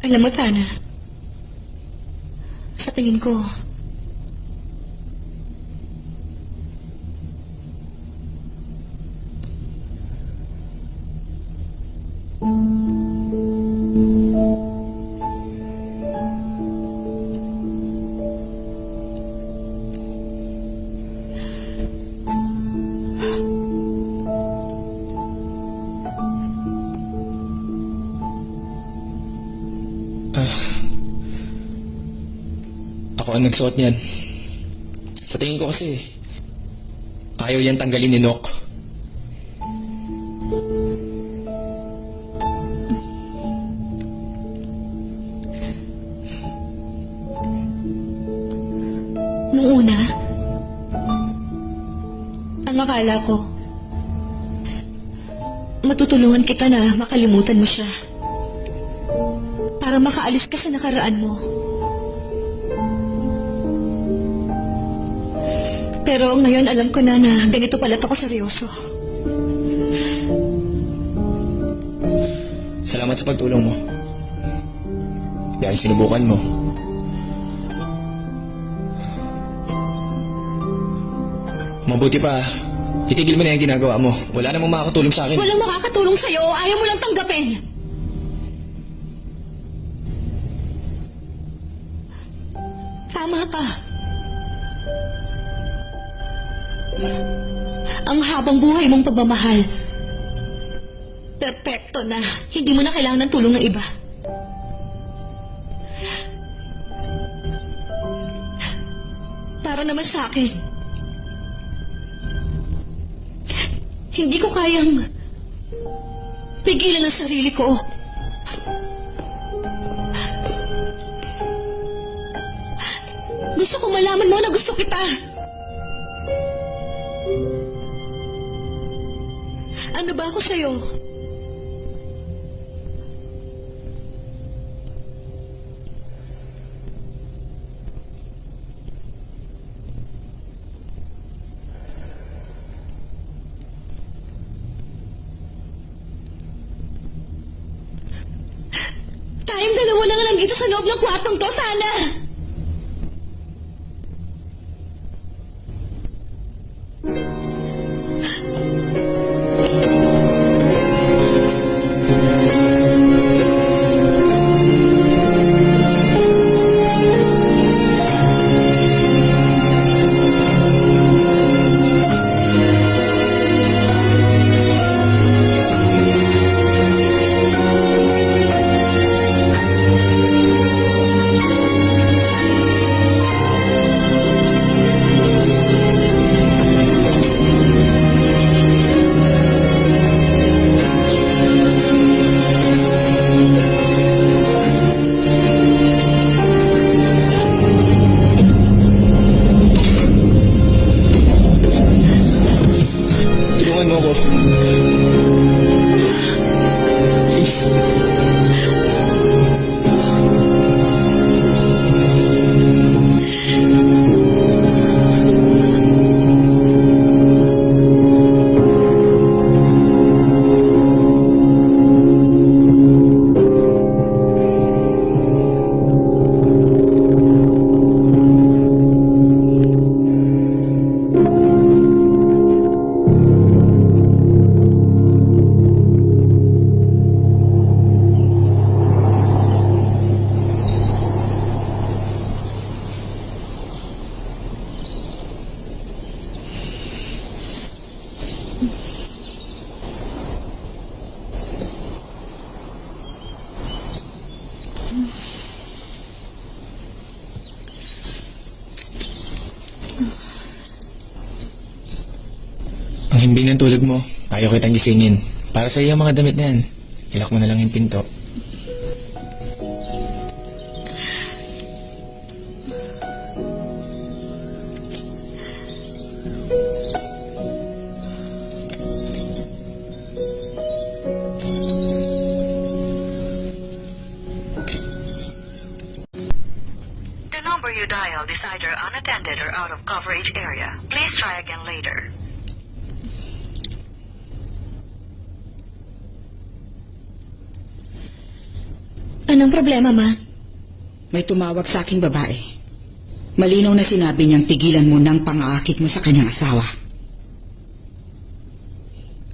Speaker 2: Alam mo, Tana, sa tingin ko,
Speaker 3: Ako ang nagsuot niyan. Sa tingin ko kasi, ayaw yan tanggalin ni Nock.
Speaker 2: nung una, ang akala ko, matutulungan kita na makalimutan mo siya. Para makaalis ka sa nakaraan mo. Pero ngayon alam ko na ganito pala ako seryoso.
Speaker 3: Salamat sa pagtulong mo. Dahil sinubukan mo. Mabuti pa, itigil mo na yung ginagawa mo. Wala namang makakatulong sa akin.
Speaker 2: Walang makakatulong sa'yo. Ayaw mo lang tanggapin. Tama ka. Ang habang buhay mong pagmamahal, perpekto na. Hindi mo na kailangan ng tulong ng iba. Para naman sa akin, hindi ko kayang pigilan ang sarili ko. Gusto ko malaman mo na gusto kita. Ano ba ako sa'yo? Tayong dalawa na nga lang dito sa loob ng kwartong to, sana!
Speaker 3: Tulungan mo ako. Please. na yung tulog mo. Ayaw kitang gisingin. Para sa iyo ang mga damit na yan. Ilak mo na lang yung pinto.
Speaker 7: The number you dialed is either unattended or out of coverage area. Please try again later.
Speaker 2: Anong problema, Ma?
Speaker 1: May tumawag sa aking babae. Malinaw na sinabi niyang tigilan mo ng pang-aakit mo sa kanyang asawa.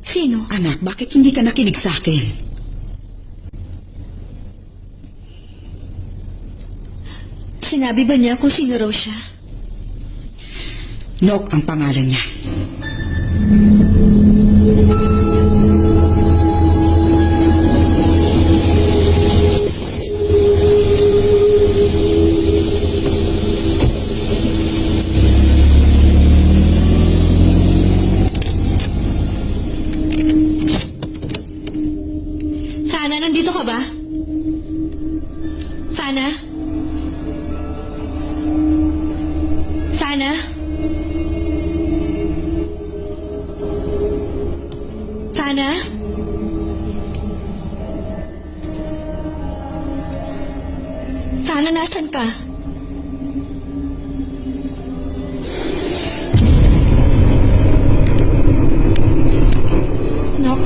Speaker 2: Sino?
Speaker 1: Anak, bakit hindi ka nakinig sa akin?
Speaker 2: Sinabi ba niya kung sino raw siya?
Speaker 1: Nok ang pangalan niya.
Speaker 2: Sana, nandito ka ba? Sana? Sana? Sana? Sana, nasan ka? Nok?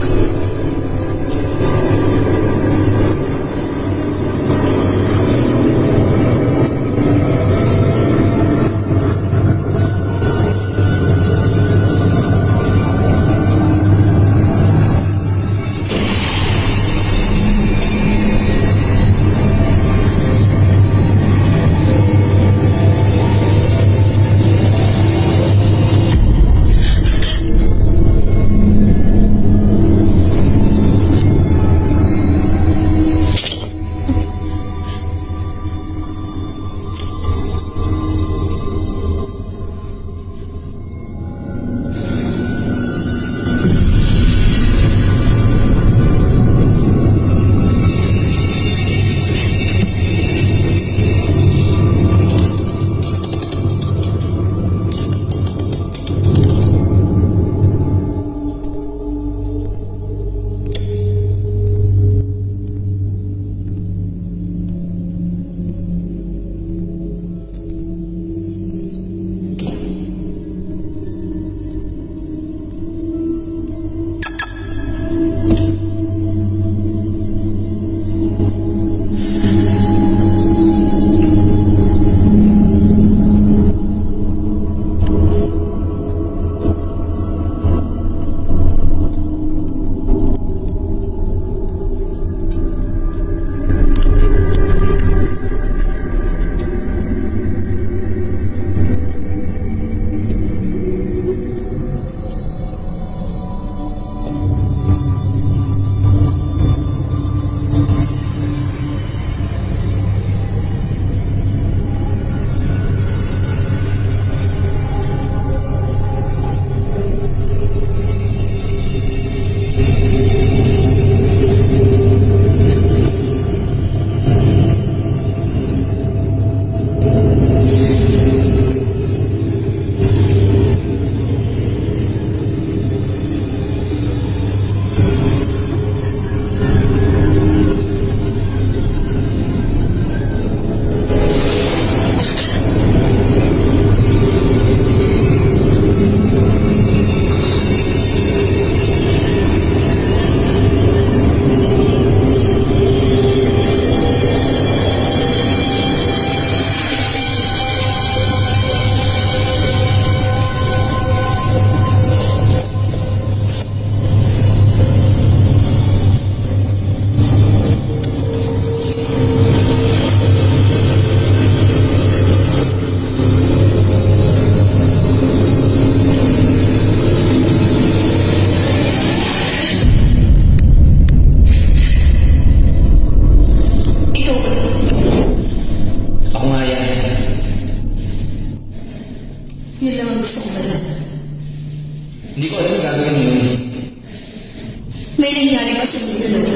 Speaker 2: May nangyari ba sa inyo dalawa?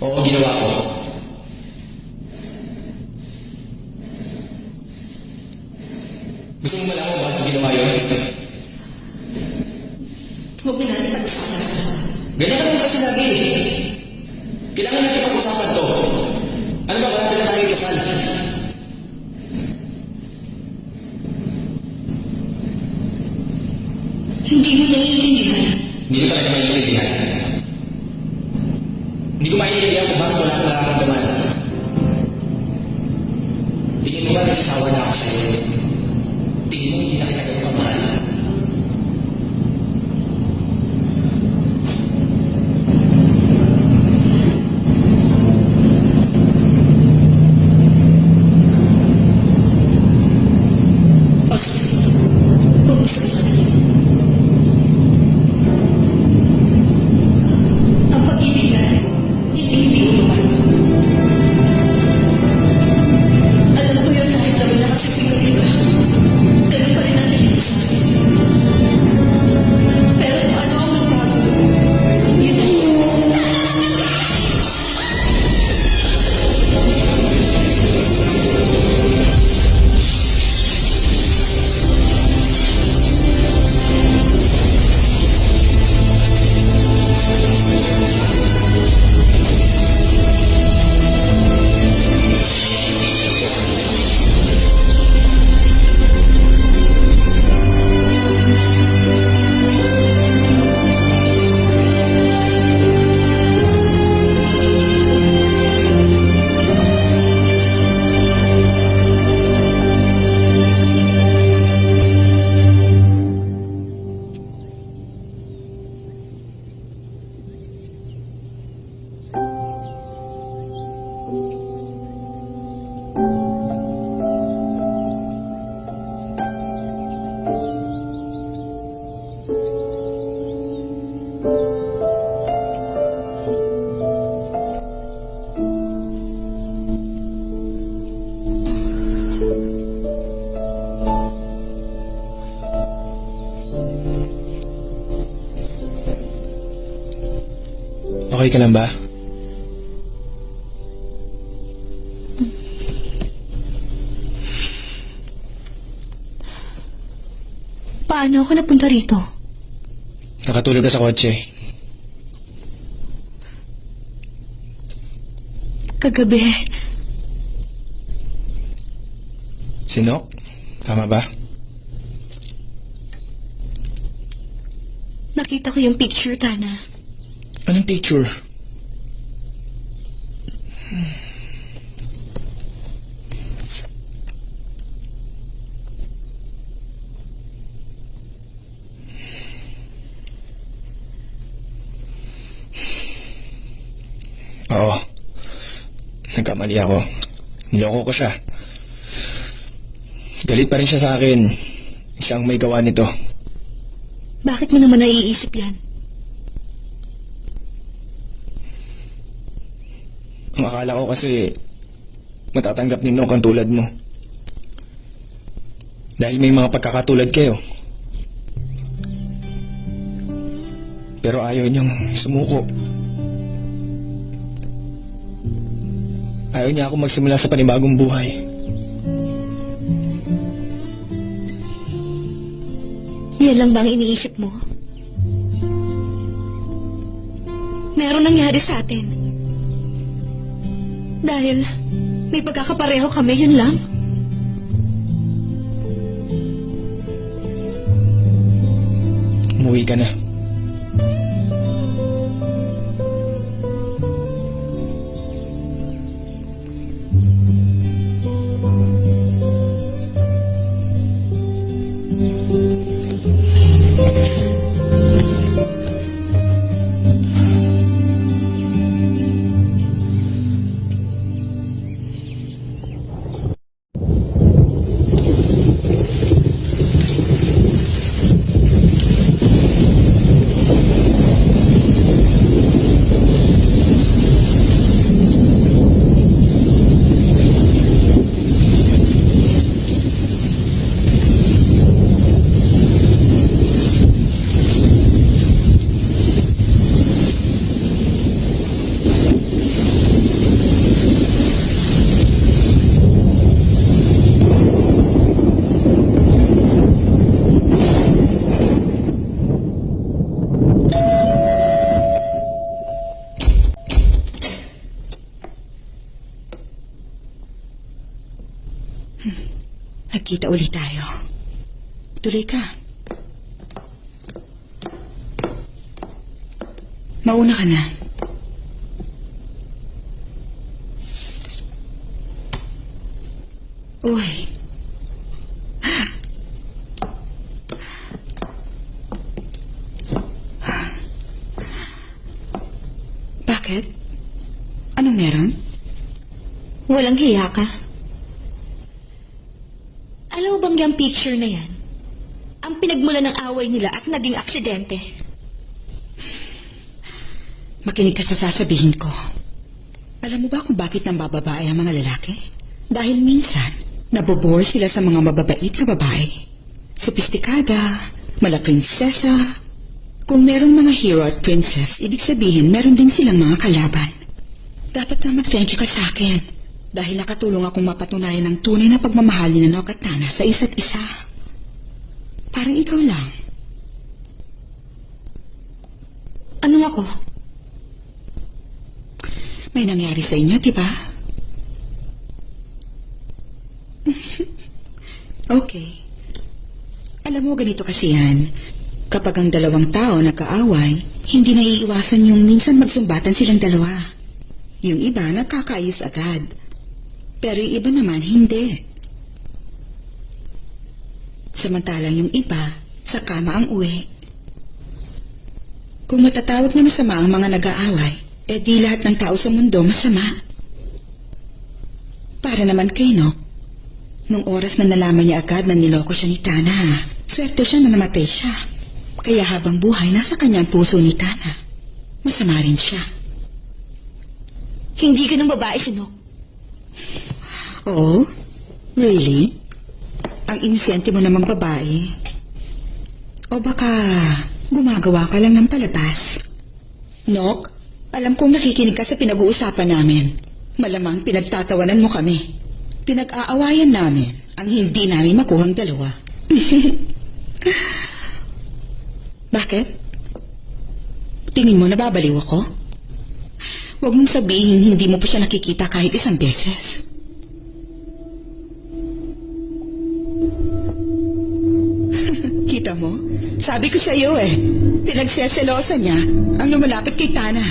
Speaker 3: Oo, ginawa ko. Gusto mo malaman bakit ko ginawa yun?
Speaker 2: Huwag na natin pag-usapan.
Speaker 3: Ganyan ka naman kasi lagi eh. Kailangan natin pag-usapan to. Ano ba, wala na tayo kasal?
Speaker 2: Hindi mo naiintindihan.
Speaker 3: Hindi ko talaga maintindihan. Hindi ko maintindihan kung bakit wala akong nararamdaman. Tingin mo ba nagsasawa na ako sa'yo? Tingin mo hindi na kita ganun kamahal?
Speaker 2: O sige, pag-usapan. Ang pag-ibig natin, hindi mo ba? Alam ko yun kahit lalo na kasi siguro ka. Ganun pa rin ang tingin mo sa akin. Pero kung ano ang magbago, yun ang
Speaker 3: Okay ka lang ba?
Speaker 2: Paano ako napunta rito?
Speaker 3: Nakatulog ka sa kotse.
Speaker 2: Kagabi,
Speaker 3: Sinok? Tama ba?
Speaker 2: nakita ko yung picture, Tana.
Speaker 3: Anong picture? Oo. Nagkamali ako. Niloko ko siya. Galit pa rin siya sa akin. Siya ang may gawa nito.
Speaker 2: Bakit mo naman naiisip yan?
Speaker 3: Ang akala ko kasi matatanggap ni Nok ang tulad mo. Dahil may mga pagkakatulad kayo. Pero ayaw niyang sumuko. Ayaw niya ako magsimula sa panibagong buhay.
Speaker 2: Yan lang ba ang iniisip mo? Meron nangyari sa atin. Dahil may pagkakapareho kami, yun lang.
Speaker 3: Umuwi ka na.
Speaker 1: magkita ulit tayo. Tuloy ka. Mauna ka na. Uy. Bakit? Anong meron?
Speaker 2: Walang hiya ka. Alam mo bang yung picture na yan? Ang pinagmula ng away nila at naging aksidente.
Speaker 1: Makinig ka sa sasabihin ko. Alam mo ba kung bakit nang bababae ang mga lalaki? Dahil minsan, nabobore sila sa mga mababait na babae. Sopistikada, malaprinsesa. Kung merong mga hero at princess, ibig sabihin meron din silang mga kalaban. Dapat na mag-thank you ka sa akin. Dahil nakatulong akong mapatunayan ng tunay na pagmamahal ni Nanok at Tana sa isa't isa. Parang ikaw lang.
Speaker 2: Ano ako?
Speaker 1: May nangyari sa inyo, di ba? Okay. Alam mo, ganito kasi yan. Kapag ang dalawang tao nagkaaway, hindi naiiwasan yung minsan magsumbatan silang dalawa. Yung iba nagkakaayos agad. Pero yung iba naman hindi. Samantalang yung iba, sa kama ang uwi. Kung matatawag na masama ang mga nag-aaway, eh di lahat ng tao sa mundo masama. Para naman kay Nok, nung oras na nalaman niya agad na niloko siya ni Tana, swerte siya na namatay siya. Kaya habang buhay, nasa kanyang puso ni Tana. Masama rin siya.
Speaker 2: Hindi ka ng babae, Sinok.
Speaker 1: Oh? Really? Ang inosente mo namang babae? O baka gumagawa ka lang ng palabas? Nok, alam kong nakikinig ka sa pinag-uusapan namin. Malamang pinagtatawanan mo kami. Pinag-aawayan namin ang hindi namin makuhang dalawa. Bakit? Tingin mo nababaliw ako? Huwag mong sabihin hindi mo pa siya nakikita kahit isang beses. Kita mo? Sabi ko sa iyo eh. Pinagseselosa niya ang lumalapit kay Tana.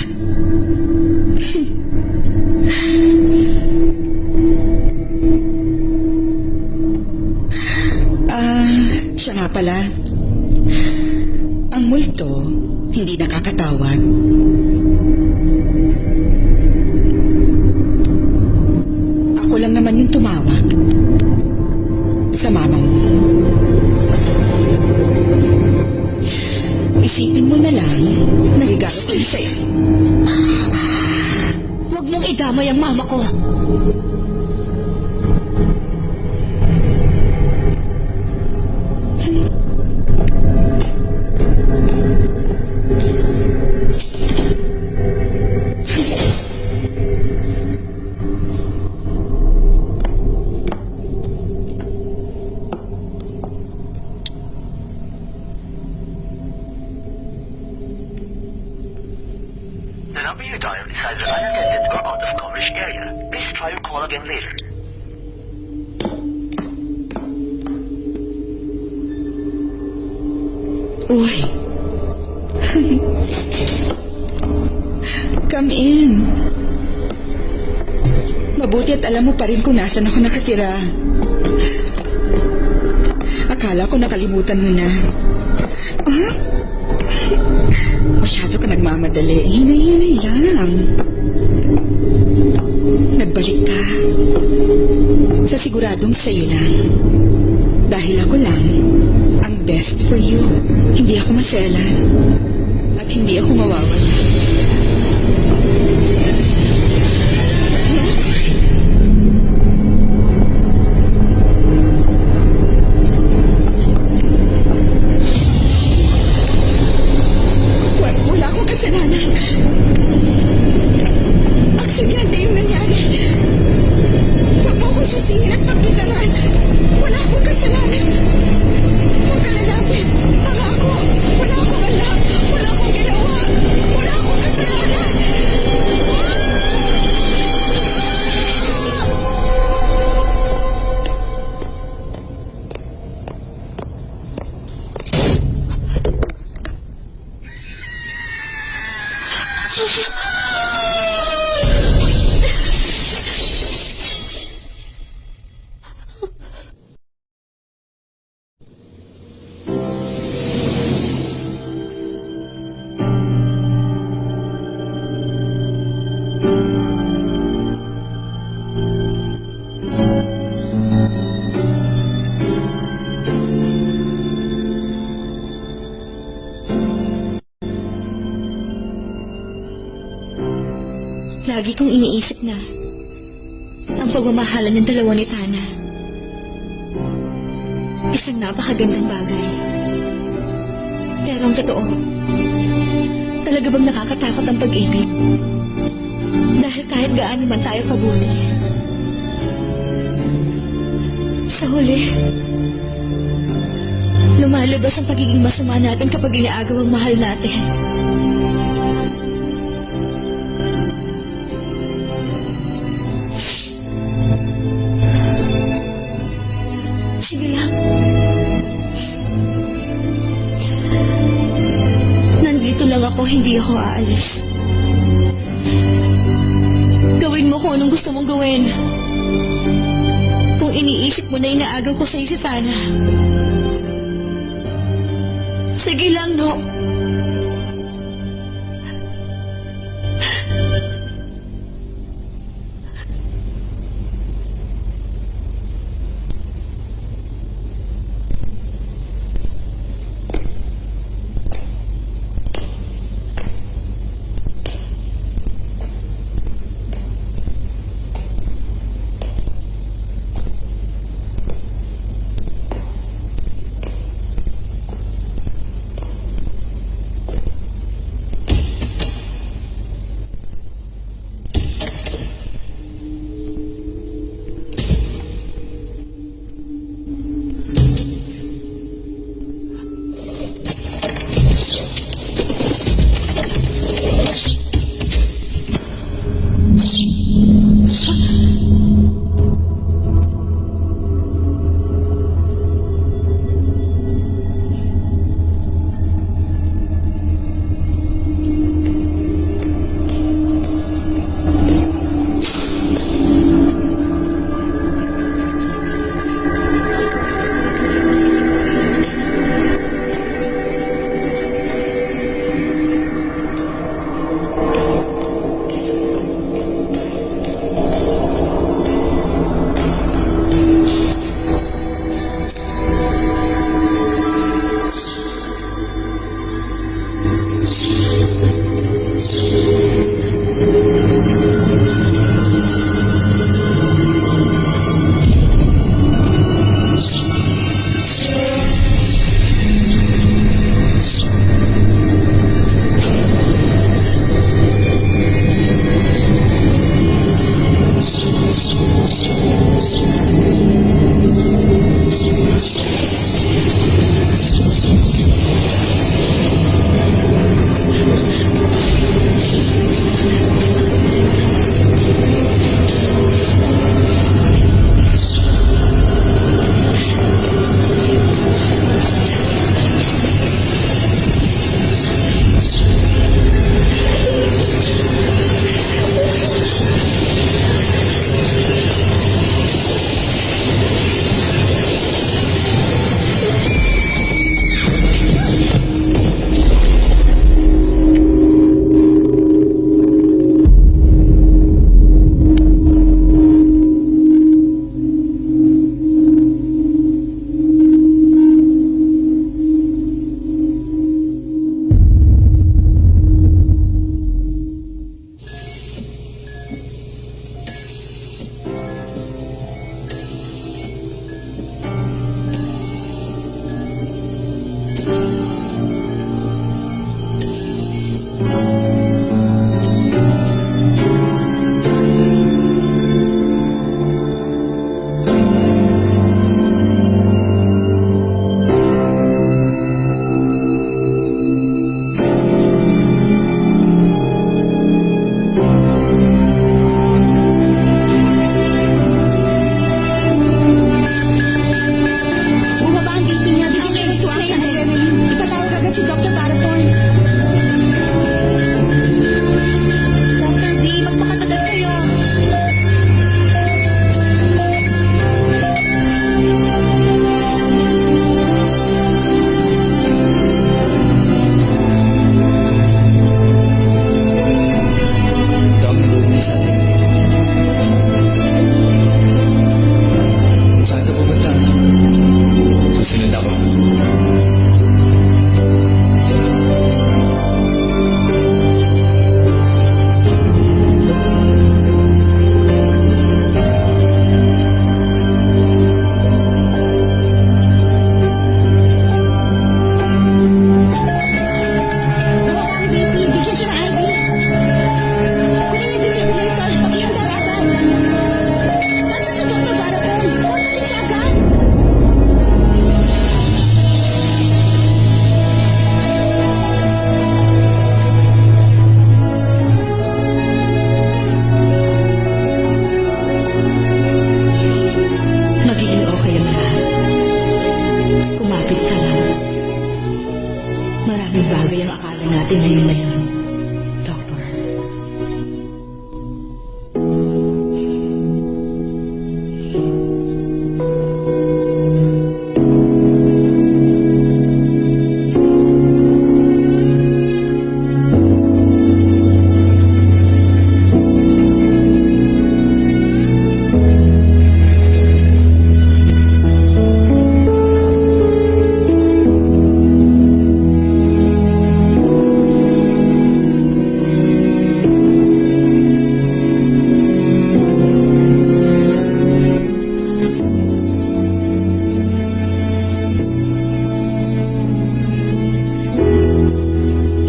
Speaker 1: Siya nga pala. Ang multo, hindi nakakatawag. Ako lang naman yung tumawag. Sa mama mo. Isipin mo na lang, nagigalo ko sa'yo.
Speaker 2: Huwag mong idamay ang mama ko.
Speaker 6: The number you dialed is either unattended or out of coverage area. Please try your call again later.
Speaker 1: Uy. Come in. Mabuti at alam mo pa rin kung nasan ako nakatira. Akala ko nakalimutan mo na. Ah? Masyado ka nagmamadali. Hinay-hinay lang. Nagbalik ka. Sa siguradong sa'yo lang. Dahil ako lang ang best for you. Hindi ako maselan. At hindi ako mawawala. Wala akong kasalanan. Aksidente yung nangyari. Huwag mo akong sisihin at pagkitangan. Wala akong kasalanan. Huwag ka lalapit. Pangako. Wala akong alam. Wala akong ginawa. Wala akong kasalanan.
Speaker 2: Lagi kong iniisip na ang pagmamahalan ng dalawa ni Tana. Isang napakagandang bagay. Pero ang totoo, talaga bang nakakatakot ang pag-ibig? Dahil kahit gaano man tayo kabuti, sa huli, lumalabas ang pagiging masama natin kapag inaagaw ang mahal natin. Sige lang. Nandito lang ako, hindi ako aalis. Gawin mo kung anong gusto mong gawin. Kung iniisip mo na inaagaw ko sa'yo si Tana. Sige lang, no? Maraming bagay ang akala natin ngayon na yun, Doctor.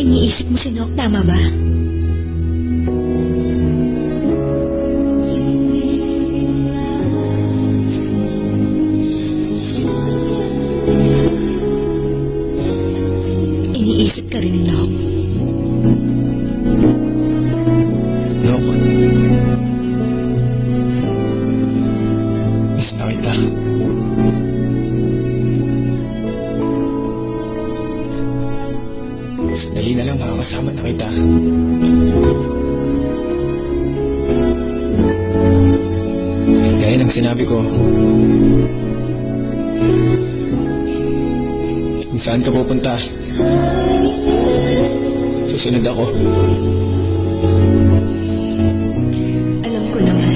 Speaker 2: Iniisip mo si Noc, tama ba? Iniisip ka rin ni Noc.
Speaker 3: Dok. Miss na kita. Dali na lang makakasama na kita. Gaya ng sinabi ko, kung saan ka pupunta, susunod ako.
Speaker 2: Alam ko naman.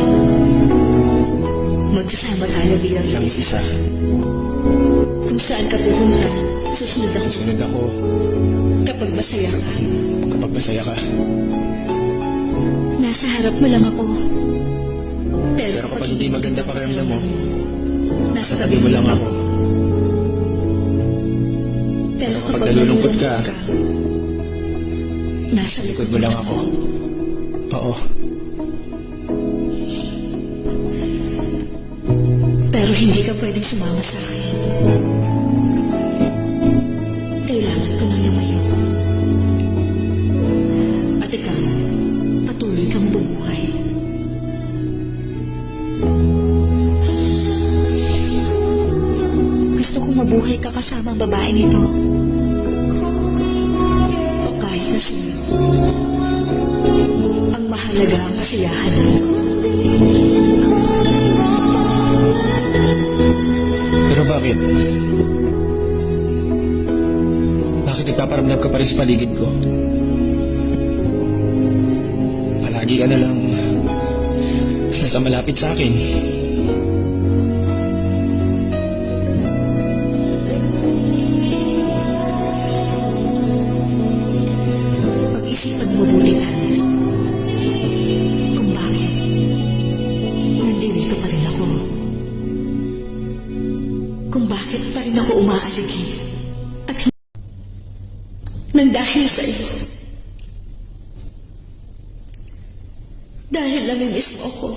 Speaker 2: Magsasama tayo bilang
Speaker 3: Lang isa.
Speaker 2: kung saan ka pupunta. Susunod ako
Speaker 3: Susunod ako
Speaker 2: kapag masaya ka.
Speaker 3: kapag masaya ka.
Speaker 2: Nasa harap mo lang ako.
Speaker 3: Pero kapag hindi maganda pakiramdam mo,
Speaker 2: nasa
Speaker 3: sabi mo lang ako.
Speaker 2: Pero
Speaker 3: kapag nalulungkot ka,
Speaker 2: nasa
Speaker 3: likod mo lang ako. Oo.
Speaker 2: Pero hindi ka pwedeng sumama sa akin. Kailangan ko nang lumayo. At ikaw, patuloy kang bumuhay. Gusto kong mabuhay ka kasama ang babaeng ito. O kahit na sino. Ang mahalaga ang kasiyahan mo.
Speaker 3: Pero bakit? Bakit nagpaparamdam ka pa rin sa paligid ko? Palagi ka na lang nasa malapit sa akin.
Speaker 2: Pag-isipan mo muli tayo. Kung bakit nandito pa rin ako. Kung bakit pa rin ako umaaligi. At nang dahil sa iyo. Dahil namimiss mo ako.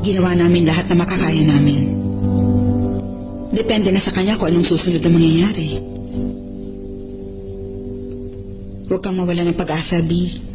Speaker 1: Ginawa namin lahat na makakaya namin. Depende na sa kanya kung anong susunod na mangyayari. Huwag kang mawala ng pag-asa, Bill.